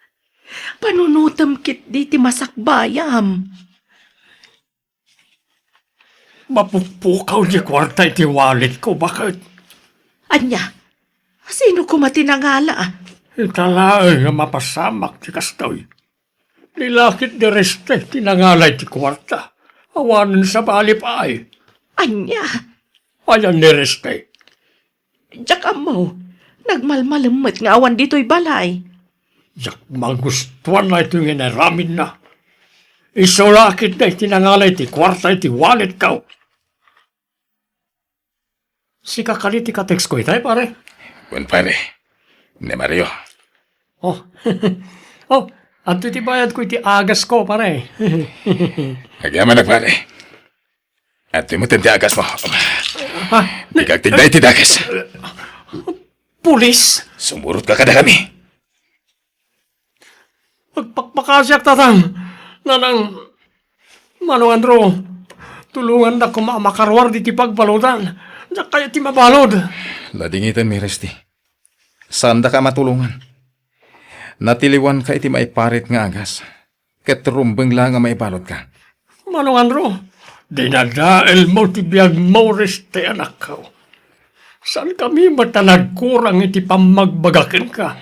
Panunutam kit di ti masakbayam. Mapupukaw di kwarta iti wallet ko. Bakit? Anya, sino ko matinangala? Italaay nga mapasamak ti kastoy. Nilakit ni Reste, tinangalay ti kwarta. Awanan sa balip ay. Anya, Ayan ni Reste. tsaka mo, nagmalmalamot nga awan dito'y balay. Yak magustuhan na ito yung inaramin na. Isulakit na itinangalay ti kwarta iti wallet ka. Si kakaliti ka text ko itay, pare. Wen pare. Ne Mario. Oh, oh, at iti bayad ko iti agas ko, pare. Agyaman na pare. At mo ti agas mo. Ha? Di kag tigday ti dagas. Pulis? Sumurot ka kada kami. Magpakpakasyak tatang. Nanang, Manong Andro, tulungan na makarwar di ti pagbaludan. Na kaya ti mabalod. Ladingitan mi Resti. Saan da ka matulungan? Natiliwan ka iti maiparit nga agas. Ket rumbeng lang nga maibalot ka. Manong Andro, dinadael mo ti biyag mo Resti anak ko. Saan kami matanagkurang iti pamagbagakin ka?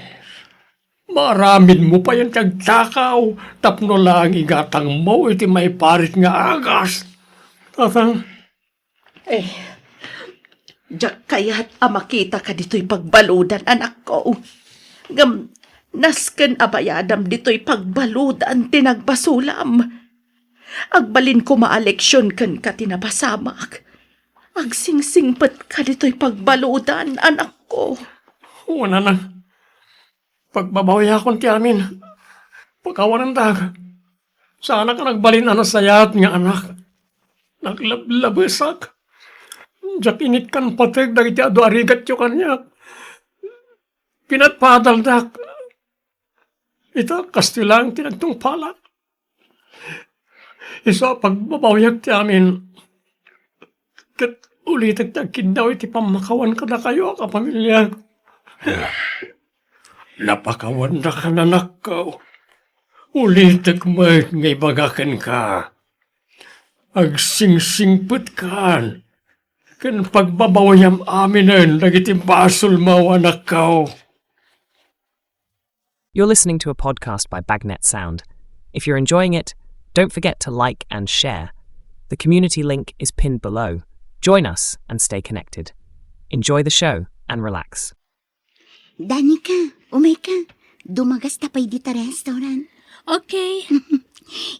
Maramin mo pa yan tagtakaw, tapno lang igatang mo iti maiparit nga agas. Tatang, Diyak kaya't makita ka dito'y pagbaludan, anak ko. Ngam, nasken abayadam dito'y pagbaludan tinagbasulam. Agbalin ko maaleksyon kan ka tinapasamak. Agsingsingpet ka dito'y pagbaludan, anak ko. wala na. Pagbabawi akong ti amin. Pagkawanan dag. Sana ka nagbalin na sayat nga anak. Naglablabesak. Diyak init kan pateg dagiti ado arigat yung kanya. Pinatpadaldak. Ita kastilang tinagtong palak. Isa pagbabawiag ti amin. Kat ulitag tagkin daw iti pamakawan ka na kayo kapamilya. Napakawan na ka nanak ko. Ulitag mo ngay bagakan ka. Agsingsingput ka. Kan pagbabawayam aminen dagiti basol mo anak ko. You're listening to a podcast by Bagnet Sound. If you're enjoying it, don't forget to like and share. The community link is pinned below. Join us and stay connected. Enjoy the show and relax. Danica, umay ka. Dumagas tapay di ta restaurant. Okay.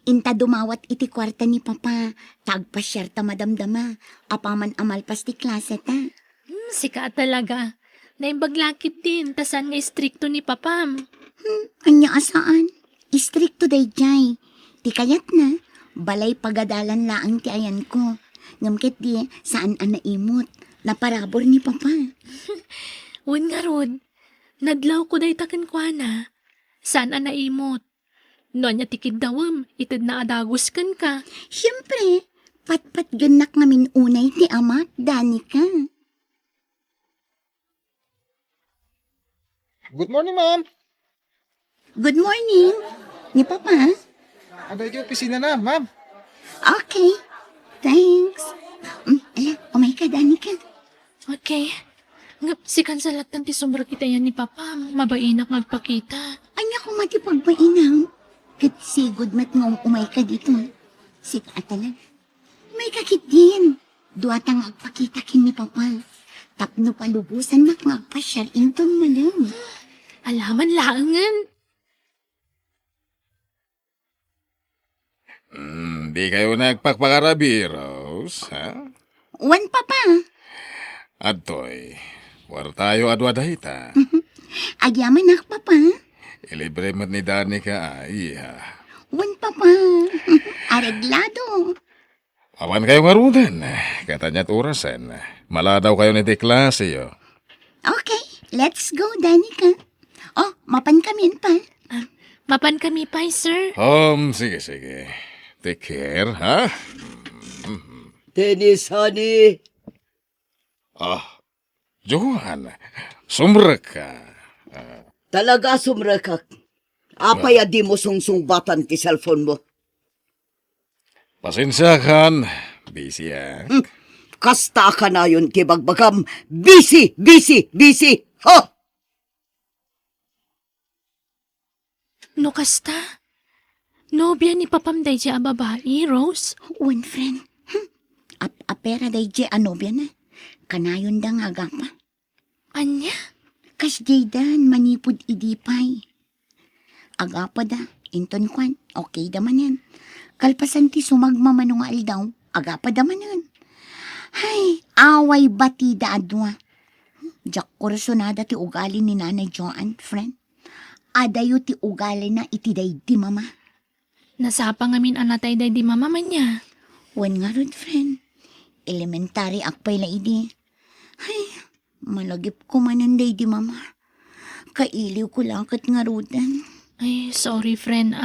Inta dumawat iti kwarta ni Papa. Tagpasyar ta madamdama. Apaman amalpas ti klase ta. Sika talaga. Naimbaglakit din, tasan nga istrikto ni Papam. Anya asaan? Istrikto day jay. Ti kayat na. Balay pagadalan laang ti ayan ko. Ngamkit di saan ang naimot. Naparabor ni Papa. Wen nga ron, nadlaw ko day taken kwa na. Saan ang naimot? No nya tikid dawam, itid na adagos kan ka. Siyempre, patpat ganak ngamin unay ti amat, Danica. Good morning, ma'am. Good morning. Ni Papa? Aday di opisina na, ma'am. Okay. Thanks. Umay ka, Danica. Okay. Ngap, si kansalat ng tisumber kita yan ni Papam. Mabainak magpakita. Anya ko mati pagbainaw. Kat sigod mat ngong umay ka dito. Sit atalag. May kakit din. Duwatang agpakita kin ni Papa. Tapno palubusan mak magpasyal intong malam. Alaman laangan. Di kayo nagpakpakarabi, Rose, ha? Wan Papa. Adtoy, war tayo adwadahita. Agyaman nak Papa. Ilibre mo ni Danica, iya. Wan Papa. Areglado. Awan kayo ngarudan. Katanya't orasan. Mala daw kayo ni klase, yo. Okay, let's go, Danica. Oh, mapan kami pa. Mapan kami pa, sir. Sige. Take care, ha? Dennis, honey. Johan, sumrek ka. Talaga sumrekak. Apay di mo sungsungbatan ti cellphone mo. Pasensya kan. Busy, ha? Kasta ka na yun ti bagbagam. Busy! Ho! No kasta? Nobya ni Papam day siya babae, Rose? Wan friend. Apera day je anobya na. Kanayon da nga gapa. Anya? Kas jaydan manipod idipay. Agapa da, inton kwan, okay da manan. Kalpasan ti sumagmamanungal daw, agapa da manan. Hay, away batida adwa. Jak kursunada ti ugali ni Nanay Joan, friend. Adayo ti ugali na itiday di mama. Nasapa ngamin anatay day di mama man niya. Wan nga ron, friend. Elementary akpay la idi. Ay, malagip ko mananday di mama. Kailiw ko lang kat nga rudan. Ay, sorry friend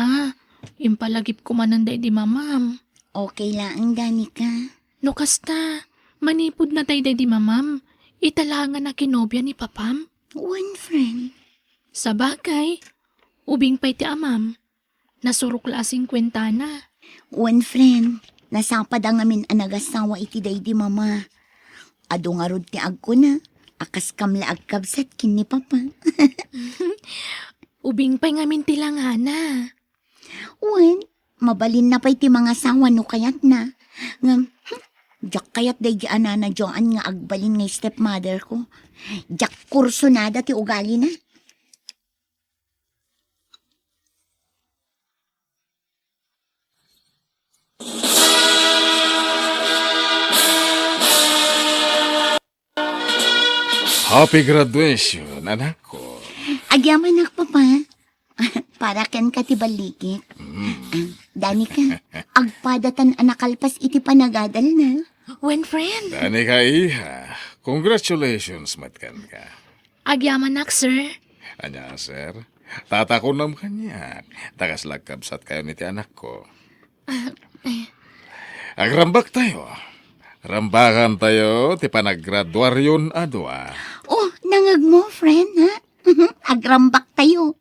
Impalagip ko mananday di mamam. Okay lang, Danica. No kasta, manipod na tayo day di mamam. Italangan na kinobya ni papam. One friend. Sa bagay, ubing pa'y ti amam. Nasurok lasing kwentana. One friend. Nasapad ang amin anagasawa iti day di mama. Ado nga rod ti agko na. Akas kamla agkabsat kin ni papa. Ubing pa'y ngamin tilangana. Wen, mabalin na pa'y ti mga sawa no kayat na. Ngam, jak kayat day di anana Joan nga agbalin nga stepmother ko. Jak kurso nada ti ugali na. Happy graduation, anak ko. Agyaman nak papa. Para ken ka ti balikit. Danica, agpadatan anakalpas iti panagadal na. When friend, Dani ka, iha. Congratulations, matkan ka. agyaman nak sir. Anya, sir. Tatakunam kanya. Takas lagkabsat kayo ni ti anak ko. Agrambak tayo. Rambakan tayo, ti panaggraduaryon adwa. Oh, nangag mo, friend, ha? Agrambak tayo.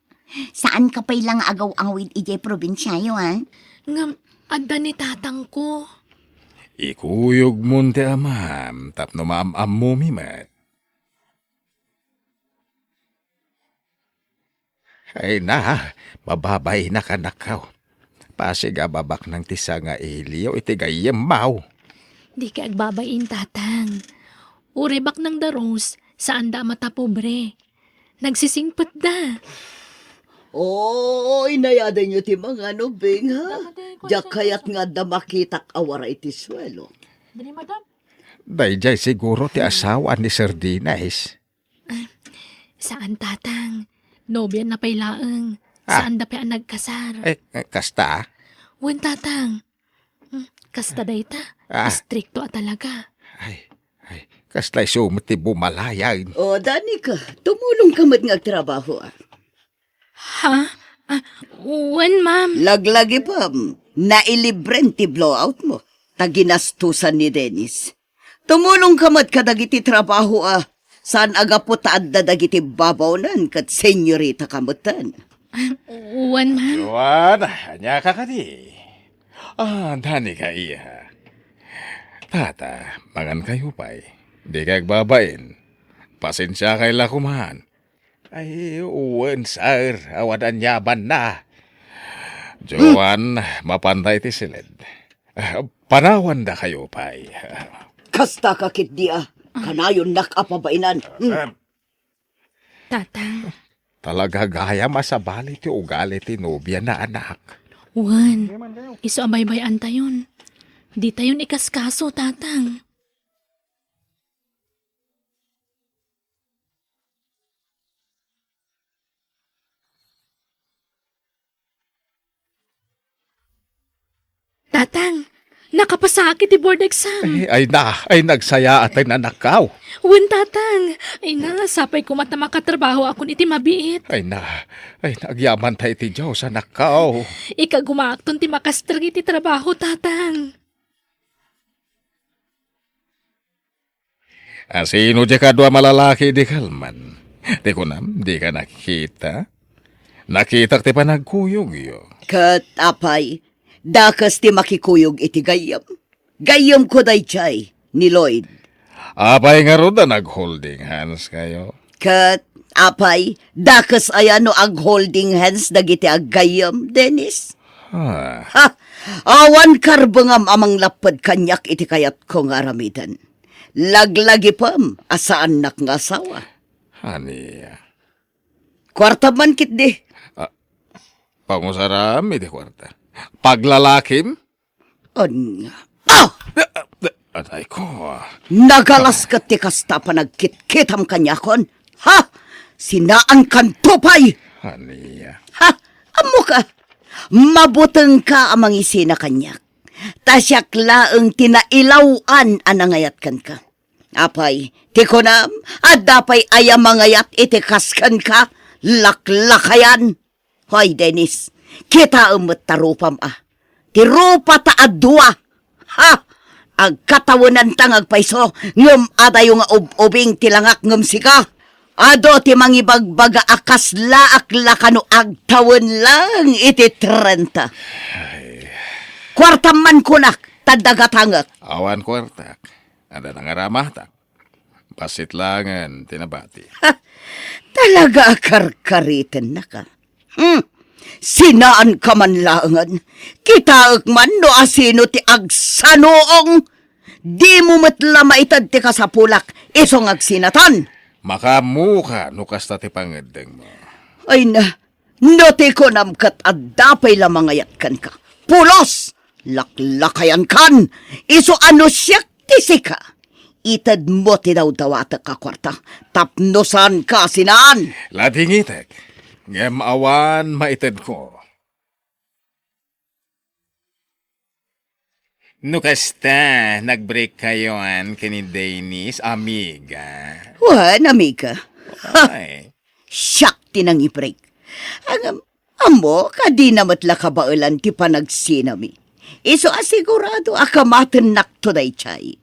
Saan ka pa'y lang agaw awid ije probinsyayo, ha? Ngam, adda ni tatang ko. Ikuyog mo ti amam, tapno maam-am mo mimat. Ay na, mababay na kanakaw. Pasig ababak ng tisa nga iliyo, itigayem mau. Di ka agbabain tatang. Urebak ng daros, saan da mata pobre. Nagsisingpet da. Oy, nayada nyo ti mga nubing, ha? Diyak kayat nga da makitak awara iti swelo. Dali madam. Dayjay siguro ti asawa ni Sir Dinais. Saan tatang? Nobya na pa'y laeng. Saan da pa'y nagkasar? Kasta? Wen tatang. Kasta day ta. Stricto a talaga. Ay, kastlay sumit ti bumalayan. O, Danica, tumulong ka mat nga trabaho, ah. Ha? Wen ma'am. Laglagi pa, nailibren ti blowout mo. Taginastusan ni Dennis. Tumulong ka mat kadagiti trabaho, ah. Saan aga po taad na dagiti babawnan kat senyorita kamutan. Wen ma'am. Juan, anya ka kadi. Dani ka iya. Tata, magan kayo pa'y. Di ka agbabain. Pasensya kay lakumahan. Ay, uwan, sir. Awadan yaban na. Joan, mapantay ti silid. Panawan da kayo pa'y. Kasta kakit di, ah. Kanayon nakapabainan. Tatang. Talaga gaya masabali ti ugali ti nobya na anak. Wen. Iso abay-bayan tayon. Di tayon ikaskaso, tatang. Tatang, nakapasakit ti board exam. Ay nagsaya at ay nanakaw. Wen tatang, ay na, sapay ko mata makatrabaho ako iti mabiit. Ay nagyaman tayo ti Diyos sa nakaw. Ika gumakton ti makastrag iti trabaho, tatang. Sino di ka dua malalaki di kalman? Di ko nam, di ka nakita? Nakita ti pa nagkuyog yo. Kat apay, dakas ti makikuyog iti gayam. Gayam ko day chay, ni Lloyd. Apay nga ro da nag-holding hands kayo. Kat apay, dakas ayano ag holding hands dagiti ag gayam, Dennis. Ha, Awan karbangam amang lapad kanyak iti kayat kong aramidan. Laglagi pam, asaan nak nga asawa. hani, Kwarta man kit di. pamusaram iti kwarta. Paglalakim? Anya. Atay, ko. Nagalas ka ti kasta pa nagkit-kitam kanyakon. Ha? Sinaan kan tupay. Aniya. Ha? Amo ka? Mabuteng ka amang isina kanyak. Tasyak laeng tinailawan anangayat kan ka. Apay, ti ko na, at dapay aya mangayat itikaskan ka, laklakayan. Hoy, Dennis, kita umot tarupam Ti rupa ta adwa. Ha? Ag katawanan tang agpaiso, ngem adayo nga ubing tilangak ngem sika. Ado ti mangibagbaga akas laak lakano agtawan lang iti 30. Kwartam man kunak, tadagatangak. Awan kwartak. Ada nangaramahtak. Pasit langan tinabati. Talaga karkaritin na ka. Sinaan ka man langan. Kita man no asino ti agsanoong. Di mo matla maitad ti kasapulak. Isong agsinatan. Makamuka nukas ti pangedeng mo. Ay na, no ti konamkat at dapay lamangayat kan ka. Pulos! Laklakayan kan! Iso ano siyak ti sika. Itad mo ti daw dawata ka kwarta. Tapnosan ka sinaan. Latingitek. Ngem awan maited ko. Nukasta, nag-break kayoan kini Dennis, amiga. Wan, amiga. Ay. Siyak ti nang i-break. Ang amo, kadi namat lakabailan ti panagsinami. Iso asigurado akamaten nakto day chay.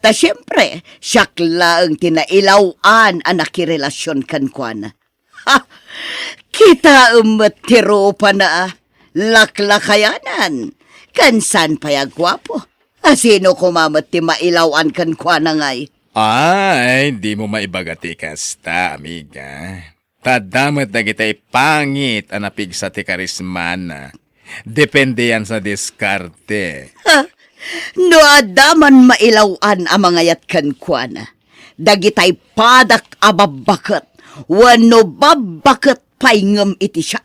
Ta siyempre, siyak lang tinailawan ang nakirelasyon kan kuana. Ha! Kita umatiro pa na laklakayanan. Kansan payagwapo. Asino kumamat ti mailawan kan kuana ngay. Ay, di mo maibagati kasta, amiga. Tadamat na kita'y pangit ang napigsa ti karismana. Depende yan sa diskarte. Ha? No adaman mailawan ang mga yatkan kuana. Dagitay padak ababakat. Wano babakat paingam iti siya.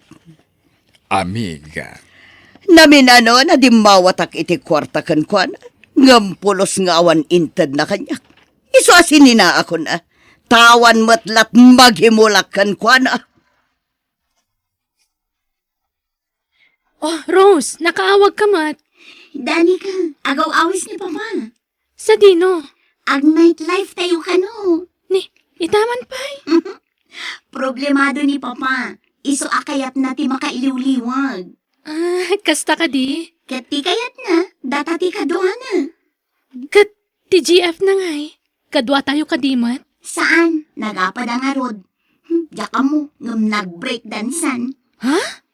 Amiga. Naminano na di mawatak iti kwarta kan kuana. Ngampulos nga awan inted na kanyak. Iso asinina ako na. Tawan matlat maghimulak kan kuana. Oh, Rose, nakaawag ka mat. Dani ka, agaw-awis ni Papa. Sa dino. Ag nightlife tayo ka no. Ni, itaman pa'y. Problemado ni Papa. Iso akayat na ti makailiw-liwag. Kasta ka di. Kat ti kayat na, datati ka doon na. Kat, ti GF na ngay. Kadwa tayo kadimat. Saan? Nagapad ang arod. Diaka mo, ngam nag-break dansan. Ha?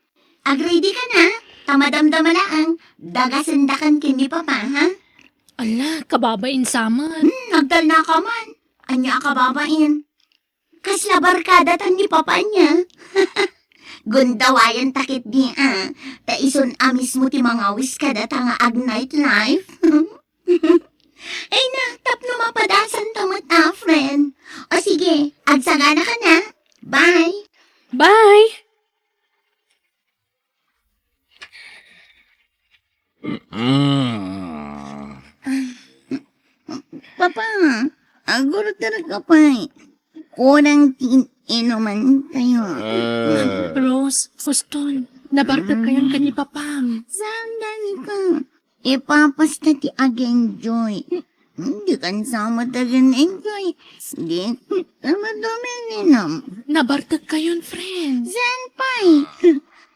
Ag-ready ka na? Tamadamdama na ang dagasandakan kini Papa, ha? Ala, kababain saman. Nagdal na ka man. Anya ka babain. Kasla barkada tan ni Papa niya. Gundawayan takit di taison amis mo ti mga wiskada tanga ag nightlife. Ay na, tapno mapadasan tamat friend. O sige, agsagana ka na. Bye! Bye! Papa, aguro talaga pa. Kurang inuman tayo. Rose, Fuston, nabartag kayon ka ni Papang. Saan ka? Ipapasta ti ag-enjoy. Hindi kan sama tagan enjoy. Sige, madumi ninom. Nabartag kayon, friend. Saan pa'y?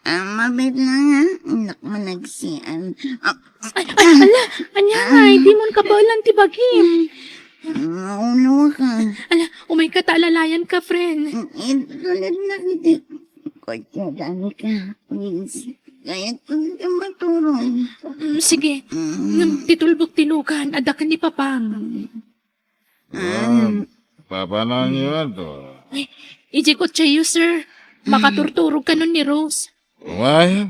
Mabit lang ha. Anak mo nagsian. Ay, ala, anya ngay, di mon kabalan ti bagim. Maunawa ka. Ala, umay katalalayan ka, friend. Tulad na kita. Kotsadan ka. Please. Kaya kung ka matulong. Sige, ngam titulbog tinukan, adakan ni Papang. Papanan niyo to. Ay, ijikot siya sir. Makaturturog ka nun ni Rose. Umayan.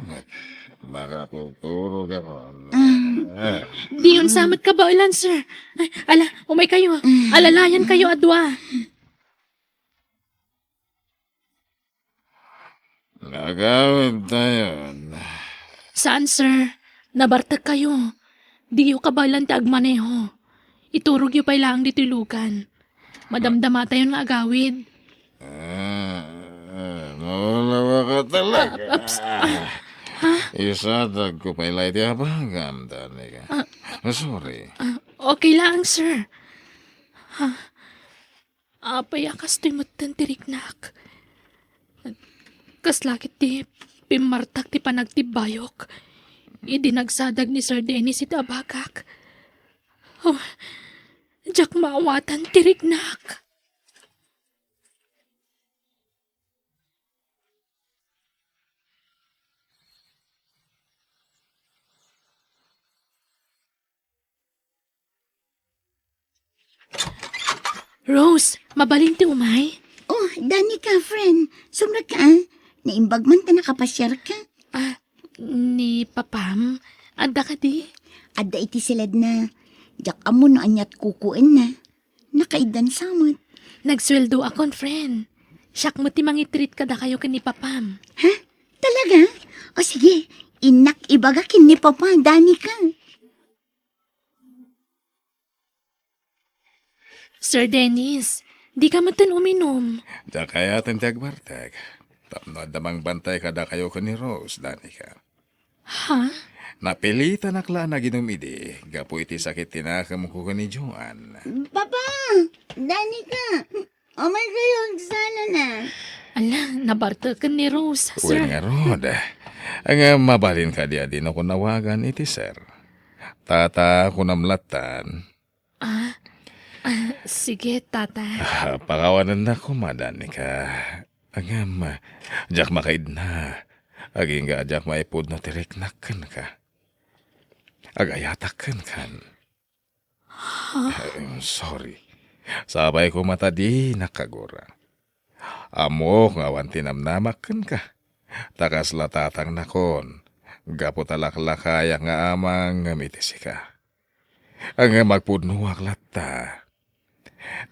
Makatuturo ka ko. Di yun samat ka ba ulan, sir? Ay, ala, umay kayo. Alalayan kayo, adwa. Nagawin tayo. Saan, sir? Nabartag kayo. Di yung kabalan ti agmaneho. Iturog yu pa'y lang dito'y lukan. Madamdama tayo nga agawid. Maulawa ka talaga. Isadag ko pa ilay di abangam, Danica. Sorry. Okay lang, sir. Apay akas to'y matan tiriknak. Kas lakit ti pimartak ti panagtibayok. Idinagsadag ni Sir Dennis iti abagak. Oh, jak maawatan tiriknak. Rose, mabalin ti umay? Oh, Danica, friend. Sumra ka. Naimbag man ta nakapasyar ka. Ni Papam, anda ka di? Adda iti silad na. Jak amo no anyat kukuin na. Nakaidan samot. Nagsweldo akon, friend. Siyak mo ti mangitreat ka da kayo kin ni Papam. Ha? Talaga? O sige, inak ibaga kin ni Papa, Danica. Sir Dennis, di ka matan uminom. Da kaya tindag bartag. Tapno damang bantay kada kayo ko ni Rose, Danica. Ha? Napilitan nakla na ginumidi. Gapo iti sakit tinakam ko ni Joan. Papa! Danica! Oh my God, sana na. Ala, nabarta ka ni Rose, Uy sir. nga Rod. Ang mabalin ka di din ako nawagan iti sir. Tata ko namlatan. Sige, tata. Pakawanan na ko, Danica. Ang jak makaid na. Aging nga jak maipod no tiriknakan ka. Agayatakan kan. Sorry. Sabay ko mata di nakagura. Amo nga wan tinamnamakan ka. Takas latatang nakon. Gapo talaklakaya nga amang ngamitisi ka. Ang magpudnuwak lata.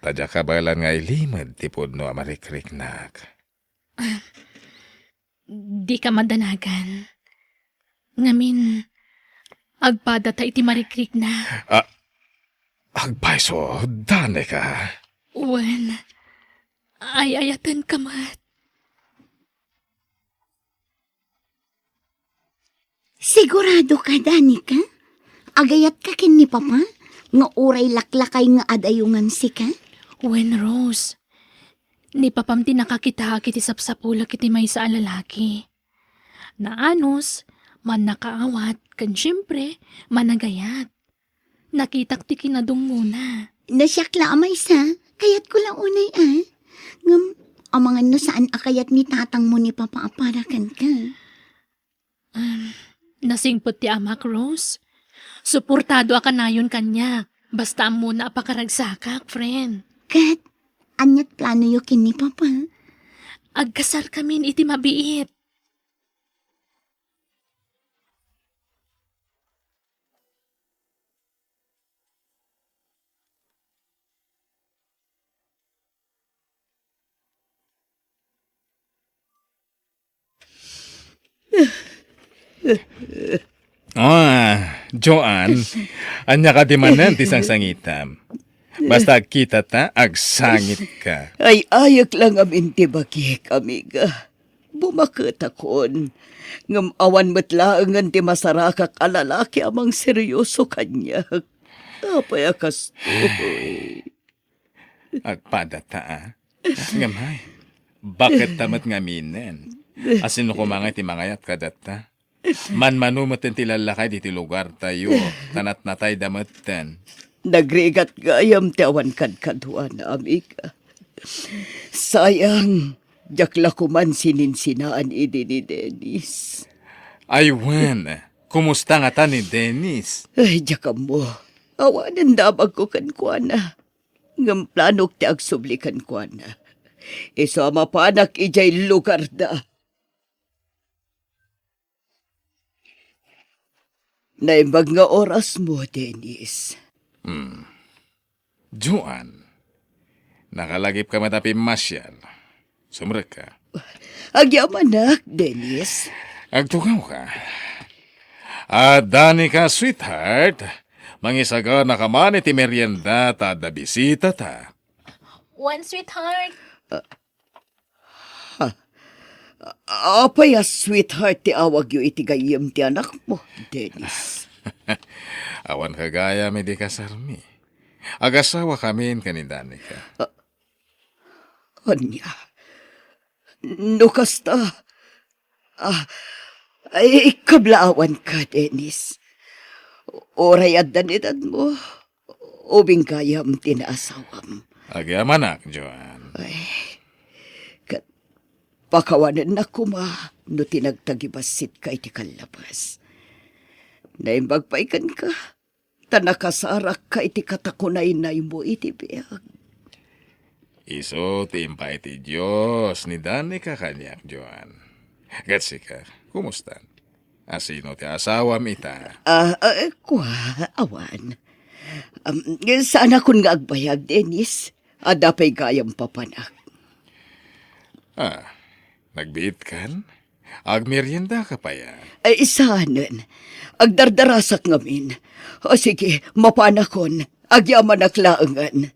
Tadya kabalan nga ilimad ti pudno amarikriknak. Di ka madanagan. Ngamin, agpada ta iti marikrik na. Agpaiso, Danica. Wen, ay-ayatan ka mat. Sigurado ka, Danica? Agayat ka kin ni Papa? Nga uray laklakay nga adayungan si ka? Wen, Rose, ni Papam ti nakakita kiti sapsapula kiti may sa alalaki. Naanos, man nakaawat, kan siyempre, managayat. Nakitak ti kinadong muna. Nasyakla amay sa, kayat ko lang unay Ngam, amangan no saan akayat ni tatang mo ni Papa aparakan ka. Nasingpot ti amak, Rose. Suportado ka na yun kanya. Basta muna apakaragsakak, friend. Kat, anyat plano yo kin ni Papa. Agkasar kamin iti mabiit. Joan, anya ka di manan ti sangitam. Basta kita ta, agsangit ka. Ay ayak lang amin ti bagik, amiga. Bumakot akon. Ngam awan matlaangan ti masarakak alalaki amang seryoso kanya. Apay akas Agpada ta, Ngamay, bakit tamat ngaminan? Asin ko mga ti mangayat kadata. Man-manumaten ti lalakay di ti lugar tayo. Tanat natay damatan. Nagrigat gayam ti awan kadkaduan, amiga. Sayang, jakla ko man sininsinaan idi ni Dennis. Ay, wen, kumusta nga ta ni Dennis? Ay, jakam mo. Awanan dabag ko kan kuana. Ngam planok ti agsublikan kuana. Isama panak ijay lugar da. Naimbag nga oras mo, Dennis. Joan, nakalagip ka matapi masyal. Sumrek ka. Agyamanak, Dennis. Agtugaw ka. Danica, sweetheart, Mangisaga na ka man iti merienda ta da bisita ta. One, sweetheart. Apay sweetheart ti awag yu iti gayem ti anak mo, Dennis. Awan kagaya mi di kasarmi. Agasawa kami kanindani ka. Anya, no kasta. Ay, kablaawan ka, Dennis. Oray at danidad mo, ubing kayam tinaasawam. Agyamanak, Joan. Pakawanan na kuma, no tinagtagibasit ka iti kalabas. Naimbagpaikan ka, tanakasarak ka iti katakunay-nay mo iti biyag. Iso timpa iti Diyos ni Dani ka kanyak, Joan. Gatsi ka, kumusta? Asino ti asawam ita? Awan. Saan akong nga agbayag, Dennis? Adapay gayam papanak. Nagbiit kan? Agmerienda ka pa yan. Ay, saanan. Agdardarasak ngamin. O sige, mapanakon. Agyaman aklaangan.